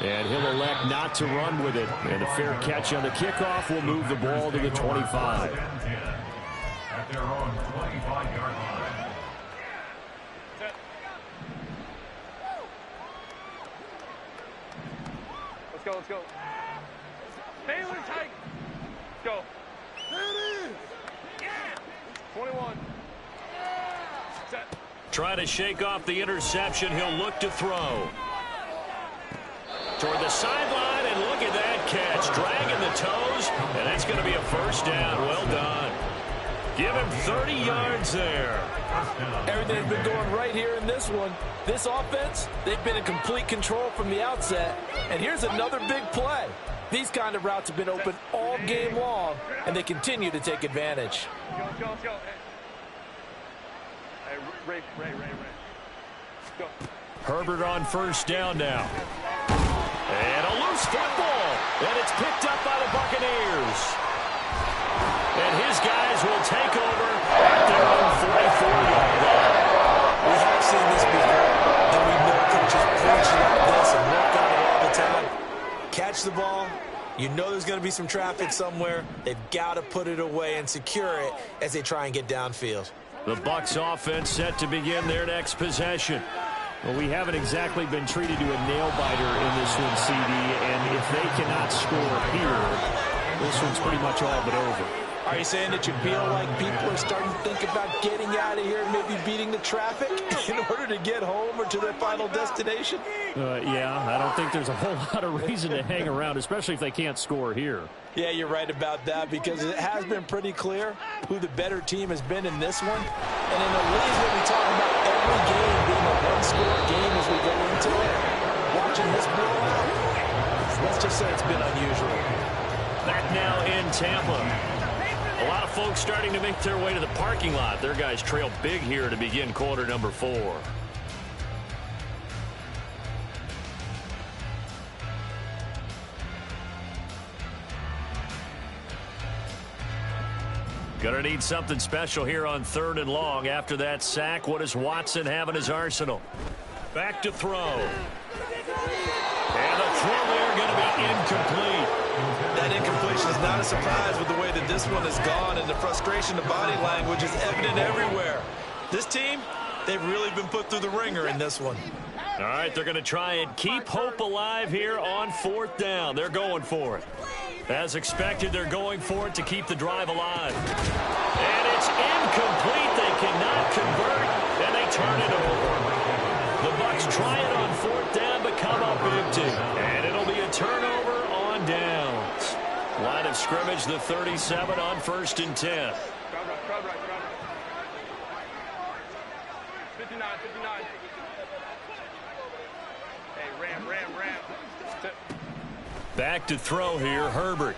And he'll elect not to run with it. And a fair catch on the kickoff will move the ball to the 25. At their own 25-yard line. go, let's go. Baylor tight. Let's go. There it is. Yeah. 21. Set. Try to shake off the interception. He'll look to throw. Toward the sideline, and look at that catch. Dragging the toes, and that's going to be a first down. Well done. Give him 30 yards there. Everything's been going right here in this one. This offense, they've been in complete control from the outset. And here's another big play. These kind of routes have been open all game long, and they continue to take advantage. Let's go, let's go. Hey, Ray. Go. Herbert on first down now. And a loose football. And it's picked up by the Buccaneers. And his guys will take over at their own 44-yard line. We have seen this before, and we know coaches preach like this and work on it all the time. Catch the ball. You know there's going to be some traffic somewhere. They've got to put it away and secure it as they try and get downfield. The Bucs offense set to begin their next possession. Well, we haven't exactly been treated to a nail-biter in this one, CD, and if they cannot score here, this one's pretty much all but over. Are you saying that you feel like people are starting to think about getting out of here and maybe beating the traffic in order to get home or to their final destination? Yeah, I don't think there's a whole lot of reason to hang around, especially if they can't score here. Yeah, you're right about that because it has been pretty clear who the better team has been in this one. And in a league where we talk about every game being a one-score game as we go into it, watching this blowout, let's just say it's been unusual. Back now in Tampa. A lot of folks starting to make their way to the parking lot. Their guys trail big here to begin quarter number 4. Gonna need something special here on 3rd and long. After that sack, what does Watson have in his arsenal? Back to throw. And the throw there going to be incomplete. That incompletion is not a surprise with the way that this one has gone, and the frustration, the body language is evident everywhere. This team, they've really been put through the ringer in this one. All right, they're going to try and keep hope alive here on 4th down. They're going for it. As expected, they're going for it to keep the drive alive. And it's incomplete. They cannot convert, and they turn it over. The Bucs try it on 4th down, but come up empty. And it'll be a turnover on downs. Line of scrimmage, the 37 on 1st and 10. Crowd right. 59. Hey, ram. Back to throw here, Herbert.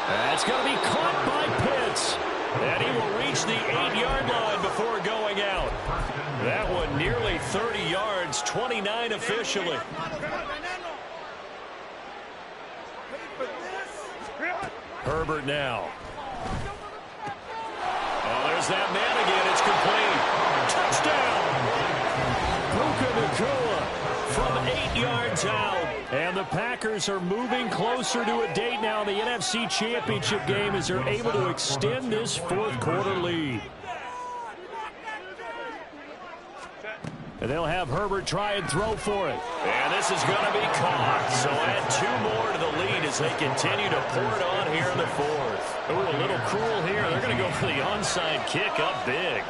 That's going to be caught by Pitts. And he will reach the 8-yard line before going out. That one nearly 30 yards, 29 officially. Herbert now. Oh, there's that man again. It's complete. Touchdown. Puka Nacua from 8 yards out. And the Packers are moving closer to a date now in the NFC Championship game as they're able to extend this 4th quarter lead. And they'll have Herbert try and throw for it. And this is going to be caught. So add 2 more to the lead as they continue to pour it on here in the 4th. Ooh, a little cruel here. They're going to go for the onside kick up big.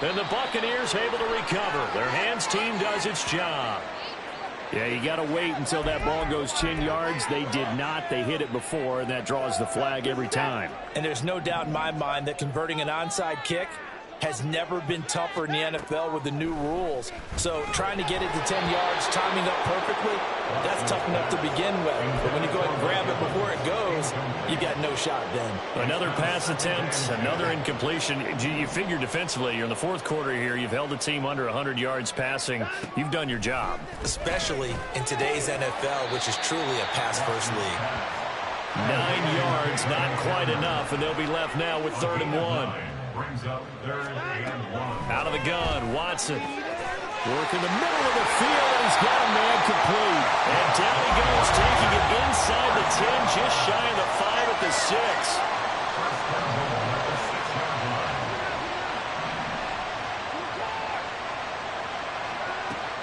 And the Buccaneers able to recover. Their hands team does its job. Yeah, you got to wait until that ball goes 10 yards. They did not. They hit it before, and that draws the flag every time. And there's no doubt in my mind that converting an onside kick has never been tougher in the NFL with the new rules. So trying to get it to 10 yards, timing up perfectly, that's tough enough to begin with. But when you go ahead and grab it before it goes, you've got no shot then. Another pass attempt, another incompletion. You figure defensively, you're in the 4th quarter here. You've held the team under 100 yards passing. You've done your job. Especially in today's NFL, which is truly a pass-first league. 9 yards, not quite enough, and they'll be left now with 3rd and 1. Out of the gun, Watson. Work in the middle of the field, and he's got a man complete. And down he goes, taking it inside the 10, just shy of the 5 at the 6.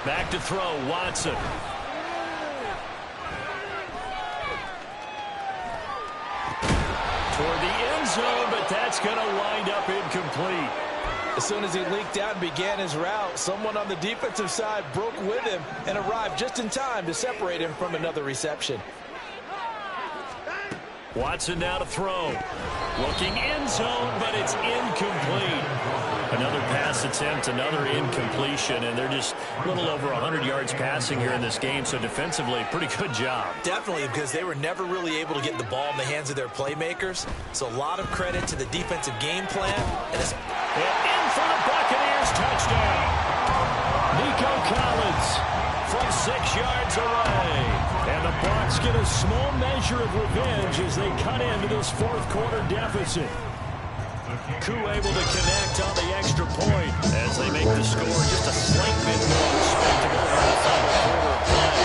Back to throw, Watson. Toward the end zone, but that's going to wind up incomplete. As soon as he leaked out and began his route, someone on the defensive side broke with him and arrived just in time to separate him from another reception. Watson now to throw. Looking end zone, but it's incomplete. Another pass attempt, another incompletion, and they're just a little over 100 yards passing here in this game, so defensively, pretty good job. Definitely, because they were never really able to get the ball in the hands of their playmakers. So a lot of credit to the defensive game plan. And in for the Buccaneers, touchdown. Nico Collins from 6 yards away. And the Bucs get a small measure of revenge as they cut into this fourth quarter deficit. Koo able to connect on the extra point as they make the score just a slight bit more respectable in the final quarter of play.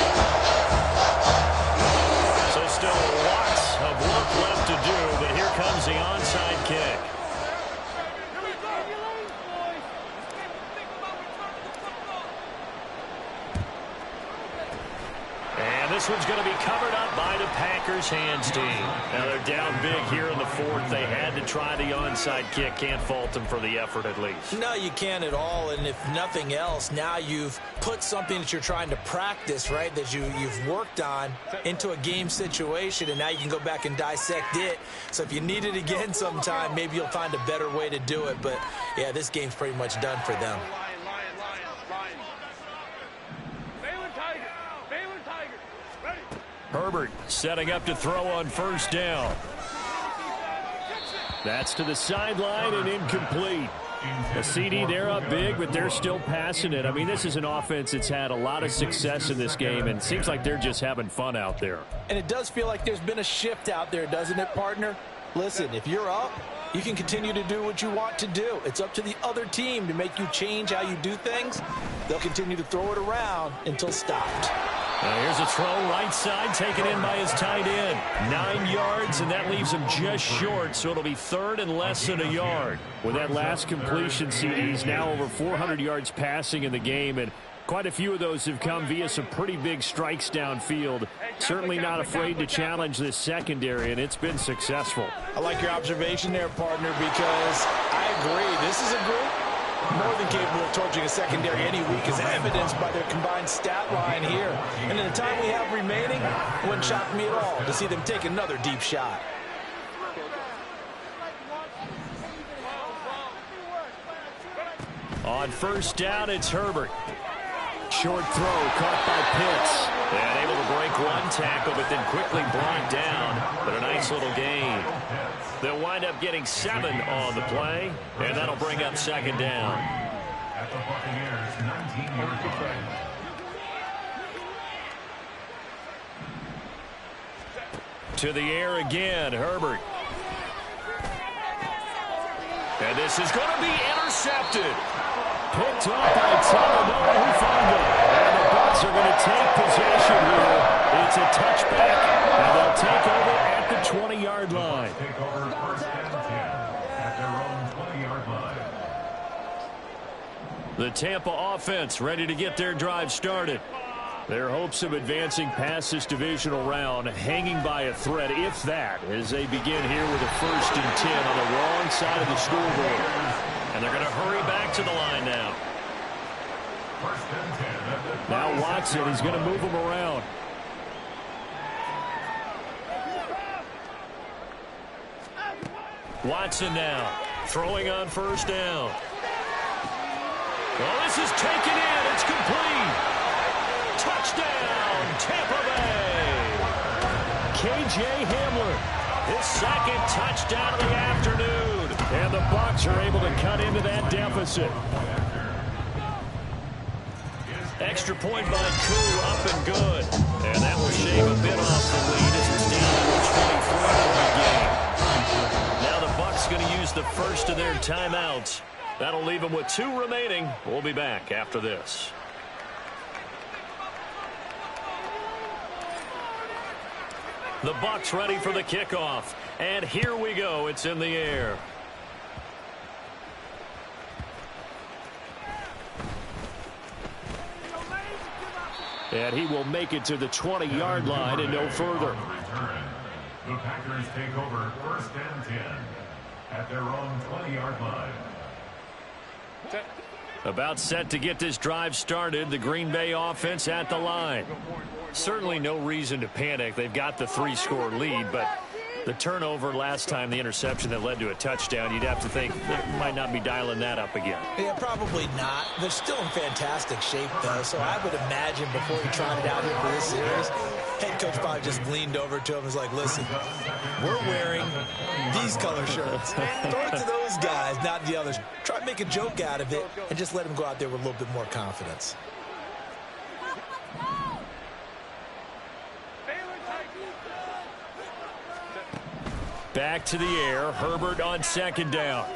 So still lots of work left to do, but here comes the onside kick. This one's going to be covered up by the Packers hands team. Now they're down big here in the fourth. They had to try the onside kick. Can't fault them for the effort at least. No, you can't at all. And if nothing else, now you've put something that you're trying to practice, right, that you've worked on into a game situation, and now you can go back and dissect it. So if you need it again sometime, maybe you'll find a better way to do it. But, yeah, this game's pretty much done for them. Herbert setting up to throw on first down. That's to the sideline and incomplete. A CD, they're up big, but they're still passing it. I mean, this is an offense that's had a lot of success in this game, and it seems like they're just having fun out there. And it does feel like there's been a shift out there, doesn't it, partner? Listen, if you're up, you can continue to do what you want to do. It's up to the other team to make you change how you do things. They'll continue to throw it around until stopped. Now here's a throw right side, taken in by his tight end. 9 yards, and that leaves him just short, so it'll be third and less than a yard. With that last completion, CD's now over 400 yards passing in the game, and quite a few of those have come via some pretty big strikes downfield. Certainly not afraid to challenge this secondary, and it's been successful. I like your observation there, partner, because I agree. This is a group more than capable of torching a secondary any week, as evidenced by their combined stat line here. And in the time we have remaining, it wouldn't shock me at all to see them take another deep shot. On first down, it's Herbert. Short throw caught by Pitts. And able to break one tackle, but then quickly brought down. But a nice little gain. They'll wind up getting 7 on the play, and that'll bring up second down. At the Buccaneers, 19-yard line. To the air again, Herbert. And this is going to be intercepted. Picked up by Talanoa Hufanga. And the Bucs are going to take possession here. It's a touchback, and they'll take over at the 20-yard line. Take over first and 10 at their own 20-yard line. The Tampa offense ready to get their drive started. Their hopes of advancing past this divisional round hanging by a thread, if that, as they begin here with a 1st and 10 on the wrong side of the scoreboard. And they're going to hurry back to the line now. First and 10 at the Now Watson is going to move them around. Watson now throwing on first down. Well, this is taken in. It's complete. Touchdown, Tampa Bay. K.J. Hamler, his second touchdown of the afternoon. And the Bucs are able to cut into that deficit. Extra point by Koo, up and good. And that will shave a bit off the lead as it's down to a 23-point game. Now the Bucs going to use the first of their timeouts. That'll leave them with 2 remaining. We'll be back after this. The Bucs ready for the kickoff. And here we go. It's in the air. And he will make it to the 20-yard line and no further. The Packers take over 1st and 10 at their own 20-yard line. About set to get this drive started. The Green Bay offense at the line. Certainly no reason to panic. They've got the 3-score lead, but the turnover last time, the interception that led to a touchdown, you'd have to think they might not be dialing that up again. Yeah, probably not. They're still in fantastic shape, though, so I would imagine before he trotted out here for this series, head coach probably just leaned over to him and was like, listen, we're wearing these color shirts. Throw it to those guys, not the others. Try to make a joke out of it and just let them go out there with a little bit more confidence. Back to the air. Herbert on 2nd down.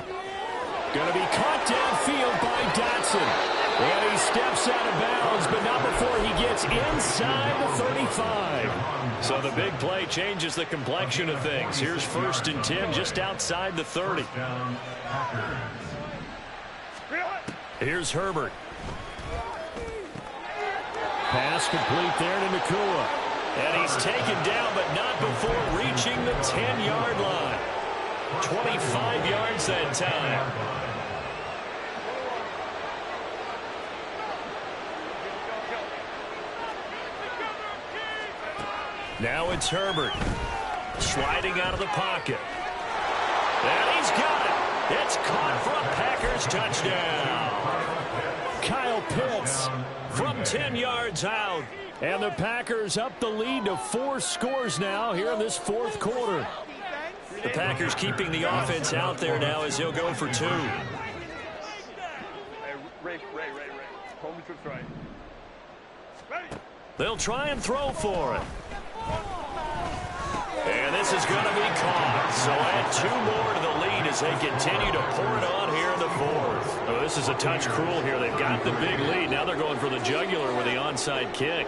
Going to be caught downfield by Dotson. And he steps out of bounds, but not before he gets inside the 35. So the big play changes the complexion of things. Here's 1st and 10 just outside the 30. Here's Herbert. Pass complete there to Nakua. And he's taken down, but not before reaching the 10-yard line. 25 yards that time. Now it's Herbert. Sliding out of the pocket. And he's got it. It's caught for a Packers touchdown. Kyle Pitts from 10 yards out. And the Packers up the lead to 4 scores now here in this 4th quarter. The Packers keeping the offense out there now as he'll go for 2. They'll try and throw for it. And this is going to be caught. So add 2 more to the lead as they continue to pour it on here in the 4th. Oh, this is a touch cruel here. They've got the big lead. Now they're going for the jugular with the onside kick.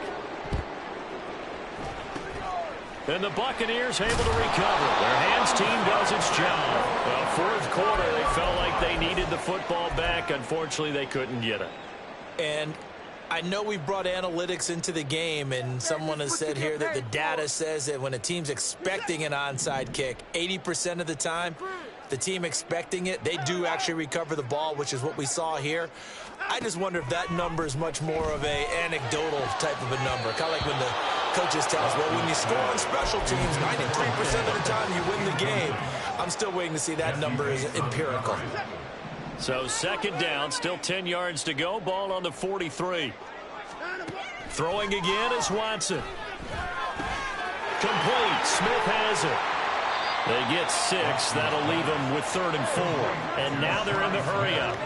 And the Buccaneers able to recover. Their hands team does its job. Well, 4th quarter, they felt like they needed the football back. Unfortunately, they couldn't get it. And I know we've brought analytics into the game, and someone has said here that the data says that when a team's expecting an onside kick, 80% of the time, the team expecting it, they do actually recover the ball, which is what we saw here. I just wonder if that number is much more of a anecdotal type of a number. Kind of like when the coaches tell us, well, when you score on special teams, 93% of the time you win the game. I'm still waiting to see that number is empirical. So 2nd down, still 10 yards to go. Ball on the 43. Throwing again is Watson. Complete. Smith has it. They get 6. That'll leave them with 3rd and 4. And now they're in the hurry-up.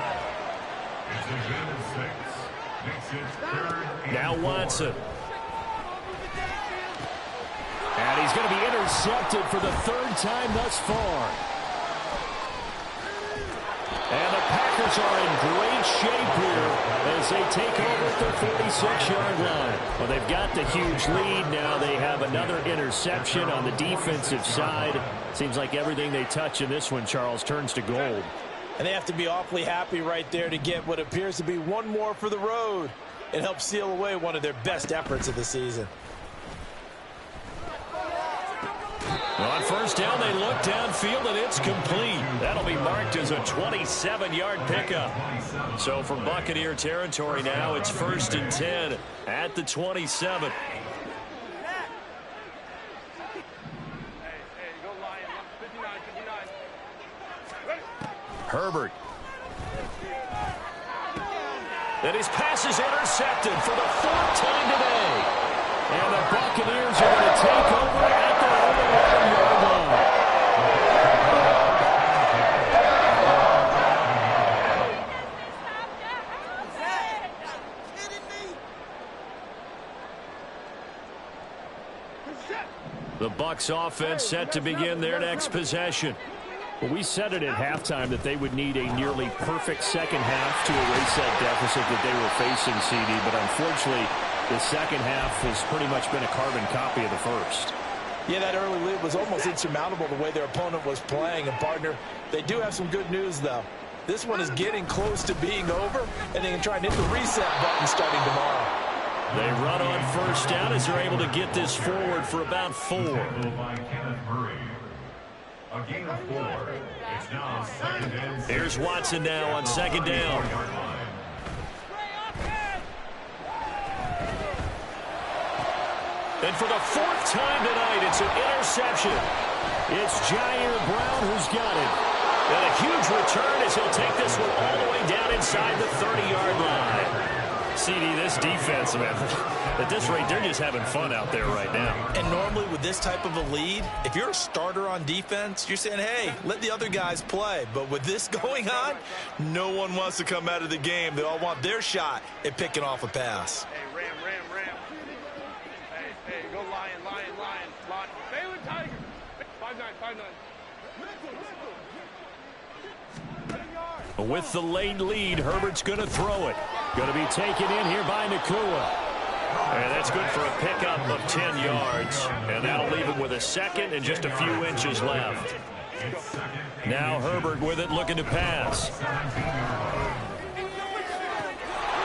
Now Watson. And he's going to be intercepted for the 3rd time thus far. And the Packers are in great shape here as they take over at the 46-yard line. Well, they've got the huge lead now. They have another interception on the defensive side. Seems like everything they touch in this one, Charles, turns to gold. And they have to be awfully happy right there to get what appears to be one more for the road. It helps seal away one of their best efforts of the season. Well, on 1st down, they look downfield, and it's complete. That'll be marked as a 27-yard pickup. So from Buccaneer territory now, it's 1st and 10 at the 27. Herbert. And his pass is intercepted for the 4th time today. And the Buccaneers are going to take over at their own 11-yard line. The Bucs offense set to begin their next possession. Well, we said it at halftime that they would need a nearly perfect second half to erase that deficit that they were facing, CD, but unfortunately, the second half has pretty much been a carbon copy of the first. Yeah, that early lead was almost insurmountable the way their opponent was playing. And, partner, they do have some good news, though. This one is getting close to being over, and they can try and hit the reset button starting tomorrow. They run on first down as they're able to get this forward for about 4. A gain of 4. It's now 2nd and 6. Here's Watson now on 2nd down. And for the 4th time tonight, it's an interception. It's Jair Brown who's got it. And a huge return as he'll take this one all the way down inside the 30-yard line. CD, this defense, man, at this rate, they're just having fun out there right now. And normally with this type of a lead, if you're a starter on defense, you're saying, hey, let the other guys play. But with this going on, no one wants to come out of the game. They all want their shot at picking off a pass. Hey, Ram. Hey, go Lion. Baylor Tiger. 5-9. With the late lead, Herbert's going to throw it. Going to be taken in here by Nakua. And that's good for a pickup of 10 yards. And that'll leave him with a second and just a few inches left. Now Herbert with it, looking to pass.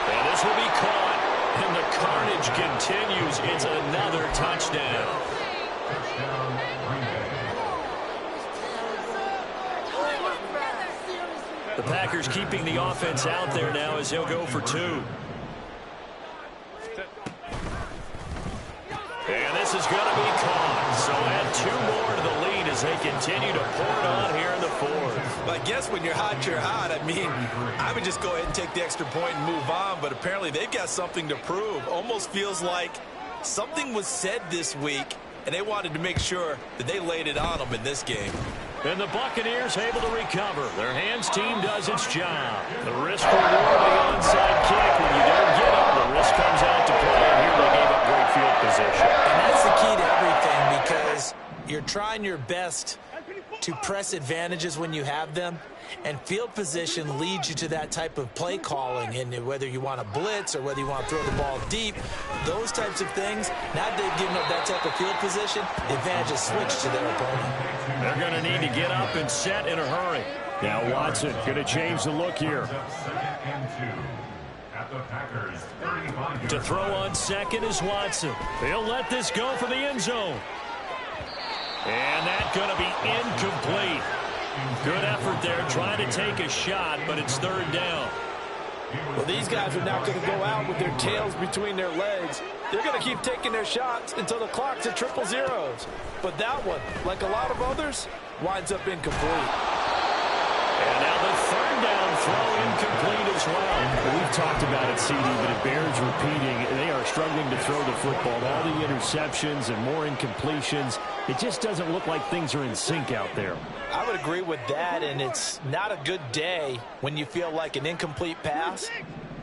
And this will be caught. And the carnage continues. It's another touchdown. The Packers keeping the offense out there now as they'll go for 2. And this is going to be caught. So add 2 more to the lead as they continue to pour it on here in the 4th. But I guess when you're hot, you're hot. I mean, I would just go ahead and take the extra point and move on. But apparently they've got something to prove. Almost feels like something was said this week, and they wanted to make sure that they laid it on them in this game. And the Buccaneers able to recover. Their hands team does its job. The risk reward of the onside kick. When you don't get it, the risk comes out to play. And here they gave up great field position. And that's the key to everything, because you're trying your best to press advantages when you have them. And field position leads you to that type of play calling. And whether you want to blitz or whether you want to throw the ball deep, those types of things, now that they've given up that type of field position, the advantage is switched to their opponent. They're going to need to get up and set in a hurry. Now Watson going to change the look here. To throw on second is Watson. He'll let this go for the end zone. And that's going to be incomplete. Good effort there, trying to take a shot, but it's 3rd down. Well, these guys are not going to go out with their tails between their legs. They're going to keep taking their shots until the clock's at 000. But that one, like a lot of others, winds up incomplete. And now the 3rd down throw incomplete as well. We've talked about it, CD, but it bears repeating. They are struggling to throw the football. All the interceptions and more incompletions. It just doesn't look like things are in sync out there. I would agree with that, and it's not a good day when you feel like an incomplete pass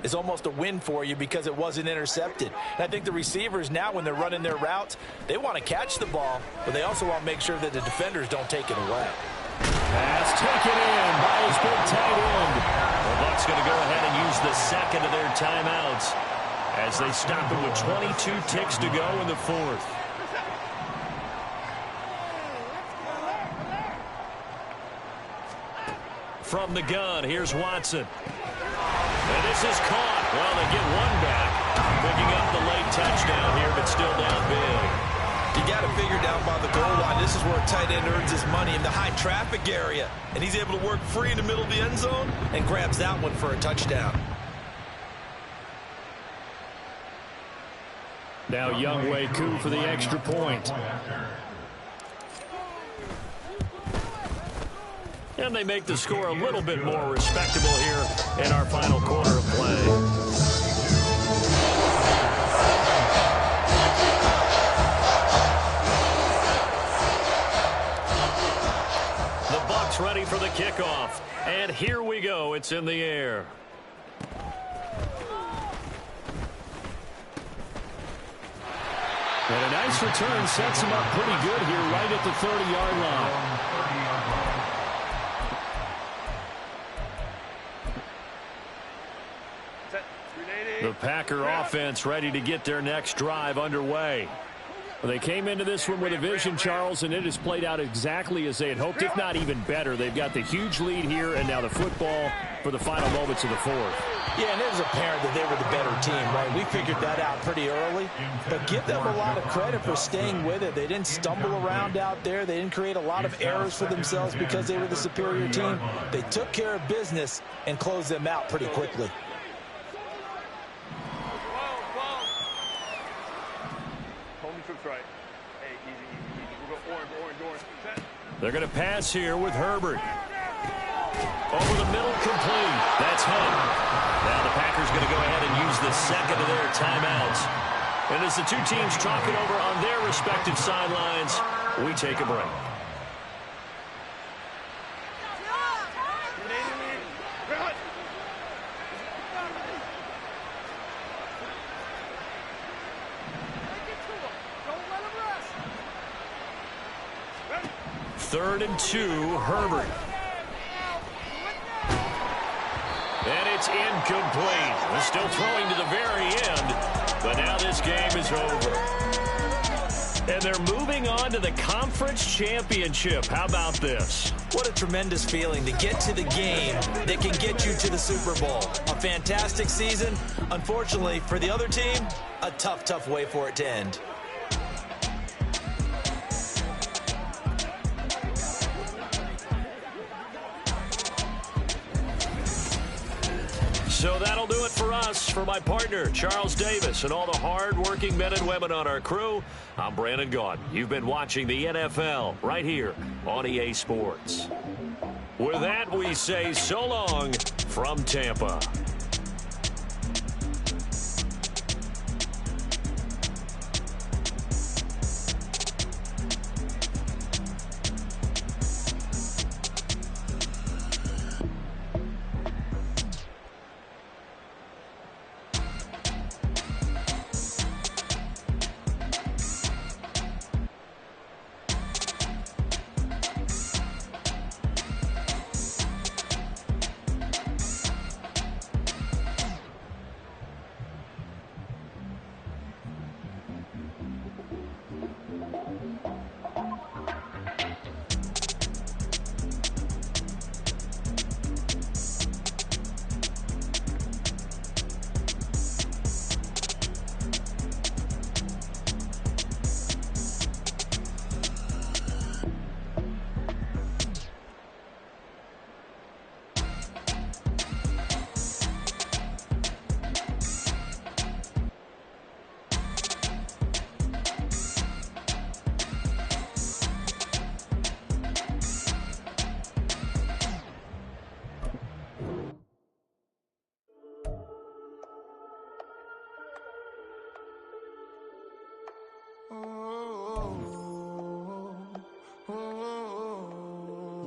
is almost a win for you because it wasn't intercepted. And I think the receivers now, when they're running their routes, they want to catch the ball, but they also want to make sure that the defenders don't take it away. Pass taken in by his big tight end. The Bucs going to go ahead and use the second of their timeouts as they stop it with 22 ticks to go in the 4th. From the gun, here's Watson. And this is caught. Well, they get one back. Picking up the late touchdown here, but still down big. You got to figure down by the goal line. This is where a tight end earns his money, in the high traffic area. And he's able to work free in the middle of the end zone and grabs that one for a touchdown. Now Younghoe Koo for the extra point. And they make the score a little bit more respectable here in our final quarter of play. The Bucs ready for the kickoff. And here we go. It's in the air. And a nice return sets him up pretty good here right at the 30-yard line. The Packer offense ready to get their next drive underway. Well, they came into this one with a vision, Charles, and it has played out exactly as they had hoped, if not even better. They've got the huge lead here, and now the football for the final moments of the fourth. Yeah, and it was apparent that they were the better team, right? We figured that out pretty early. But give them a lot of credit for staying with it. They didn't stumble around out there. They didn't create a lot of errors for themselves because they were the superior team. They took care of business and closed them out pretty quickly. Right. Hey, easy. We'll go orange. Set. They're going to pass here with Herbert. Over the middle, complete. That's Hunt. Now the Packers going to go ahead and use the second of their timeouts. And as the two teams talk it over on their respective sidelines, we take a break. Third and 2, Herbert. And it's incomplete. They're still throwing to the very end, but now this game is over. And they're moving on to the conference championship. How about this? What a tremendous feeling to get to the game that can get you to the Super Bowl. A fantastic season. Unfortunately, for the other team, a tough way for it to end. So that'll do it for us. For my partner, Charles Davis, and all the hard-working men and women on our crew, I'm Brandon Gaudin. You've been watching the NFL right here on EA Sports. With that, we say so long from Tampa.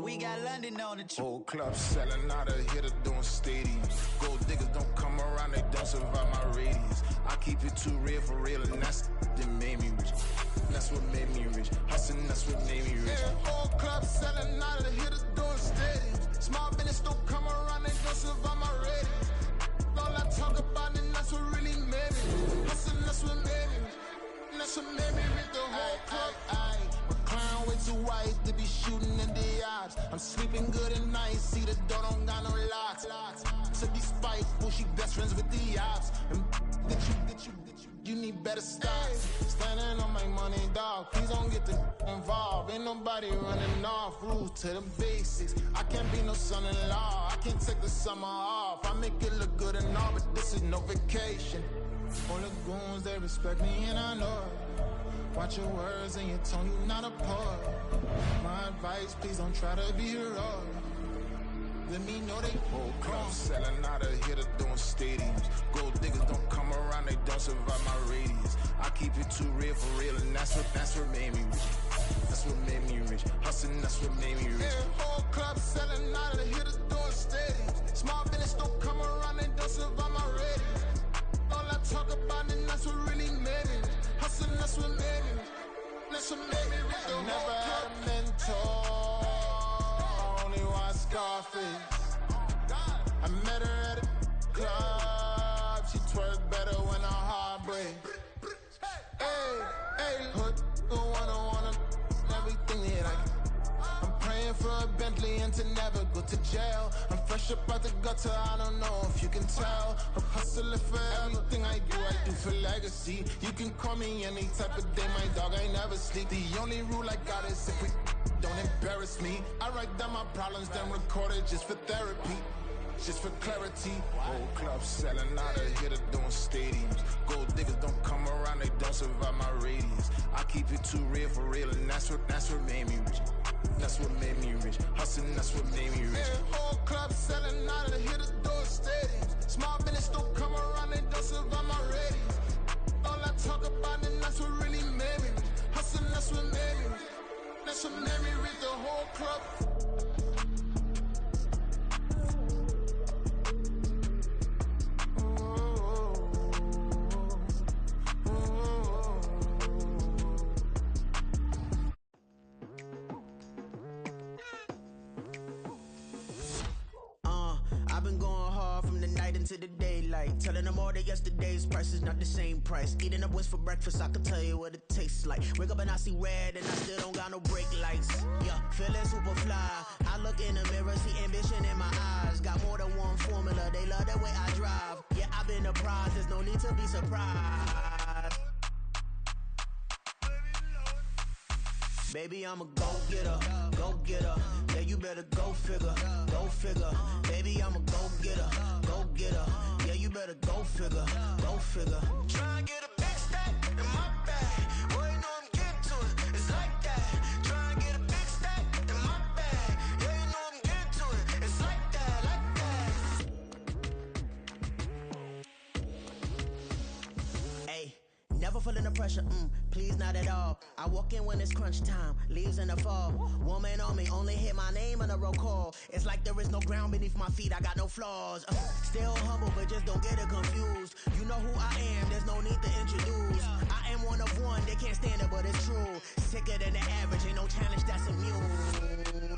We got London on the Whole club selling out of hitter doing stadiums. Gold diggers don't come around, they don't survive my radius. I keep it too real for real, and that's that made me rich. That's what made me rich. Hustling, that's what made me rich. Yeah, whole club selling out of hitters doing stadiums. Small business don't come around, they don't survive my radius. All I talk about, and that's what really made me rich. Hustling, that's what made me rich. That's what made me rich. The whole club. Clown way too white to be shooting in the odds. I'm sleeping good at night, see the door don't got no locks. To be spiteful, she best friends with the ops. And you need better stocks. Standing on my money, dog. Please don't get the involved. Ain't nobody running off. Rules to the basics. I can't be no son-in-law. I can't take the summer off. I make it look good and all, but this is no vacation. All the goons, they respect me and I know it. Watch your words and your tone, you not a poet. My advice, please don't try to be heroic. Let me know they whole club selling out of hitter doing stadiums. Gold diggers don't come around, they don't survive my radius. I keep it too real for real, and that's what made me rich. That's what made me rich. Hustling, that's what made me rich. Yeah, whole club selling out of the hitters doing stadiums. Small business don't come around, they don't survive my radius. All I talk about, and that's what really made me rich. Hustling, that's what made me rich. That's what made me rich. I never had a mentor, only one Scarface. I met her at a club, she twerk better when her heart breaks. Hey, hood plan to never go to jail. I'm fresh up out the gutter, I don't know if you can tell. I'm hustling for everything I do for legacy. You can call me any type of day, my dog, I never sleep. The only rule I got is if we don't embarrass me. I write down my problems, then record it just for therapy. Just for clarity, whole club selling out of here to doing stadiums. Gold diggers don't come around, they don't survive my radius. I keep it too real for real, and that's what made me rich. That's what made me rich. Hustling, that's what made me rich. Yeah, whole club selling out of here to doing stadiums. Small business don't come around, they don't survive my radius. All I talk about, and that's what really made me rich. Hustling, that's what made me rich. That's what made me rich. The whole club. I've been going hard from the night into the daylight, telling them all that yesterday's price is not the same price. Eating up wings for breakfast, I can tell you what it tastes like. Wake up and I see red and I still don't got no brake lights. Yeah, feeling super fly. I look in the mirror, see ambition in my eyes. Got more than one formula, they love the way I drive. Yeah, I've been a prize, there's no need to be surprised. Baby, I'm a go-getter, go-getter. Yeah, you better go figure, go figure. Baby, I'm a go-getter, go-getter. Yeah, you better go figure, go figure. Try and get a big stack in my bag. Boy, you know I'm getting to it, it's like that. Try and get a big stack in my bag. Yeah, you know I'm getting to it, it's like that, like that. Hey, never feeling the pressure, please not at all. I walk in when it's crunch time, leaves in the fall. Woman on me, only hit my name on a roll call. It's like there is no ground beneath my feet, I got no flaws. Still humble, but just don't get it confused. You know who I am, there's no need to introduce. I am one of one, they can't stand it, but it's true. Sicker than the average, ain't no challenge that's immune.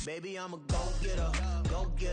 Baby, I'm a go-getter, go-getter.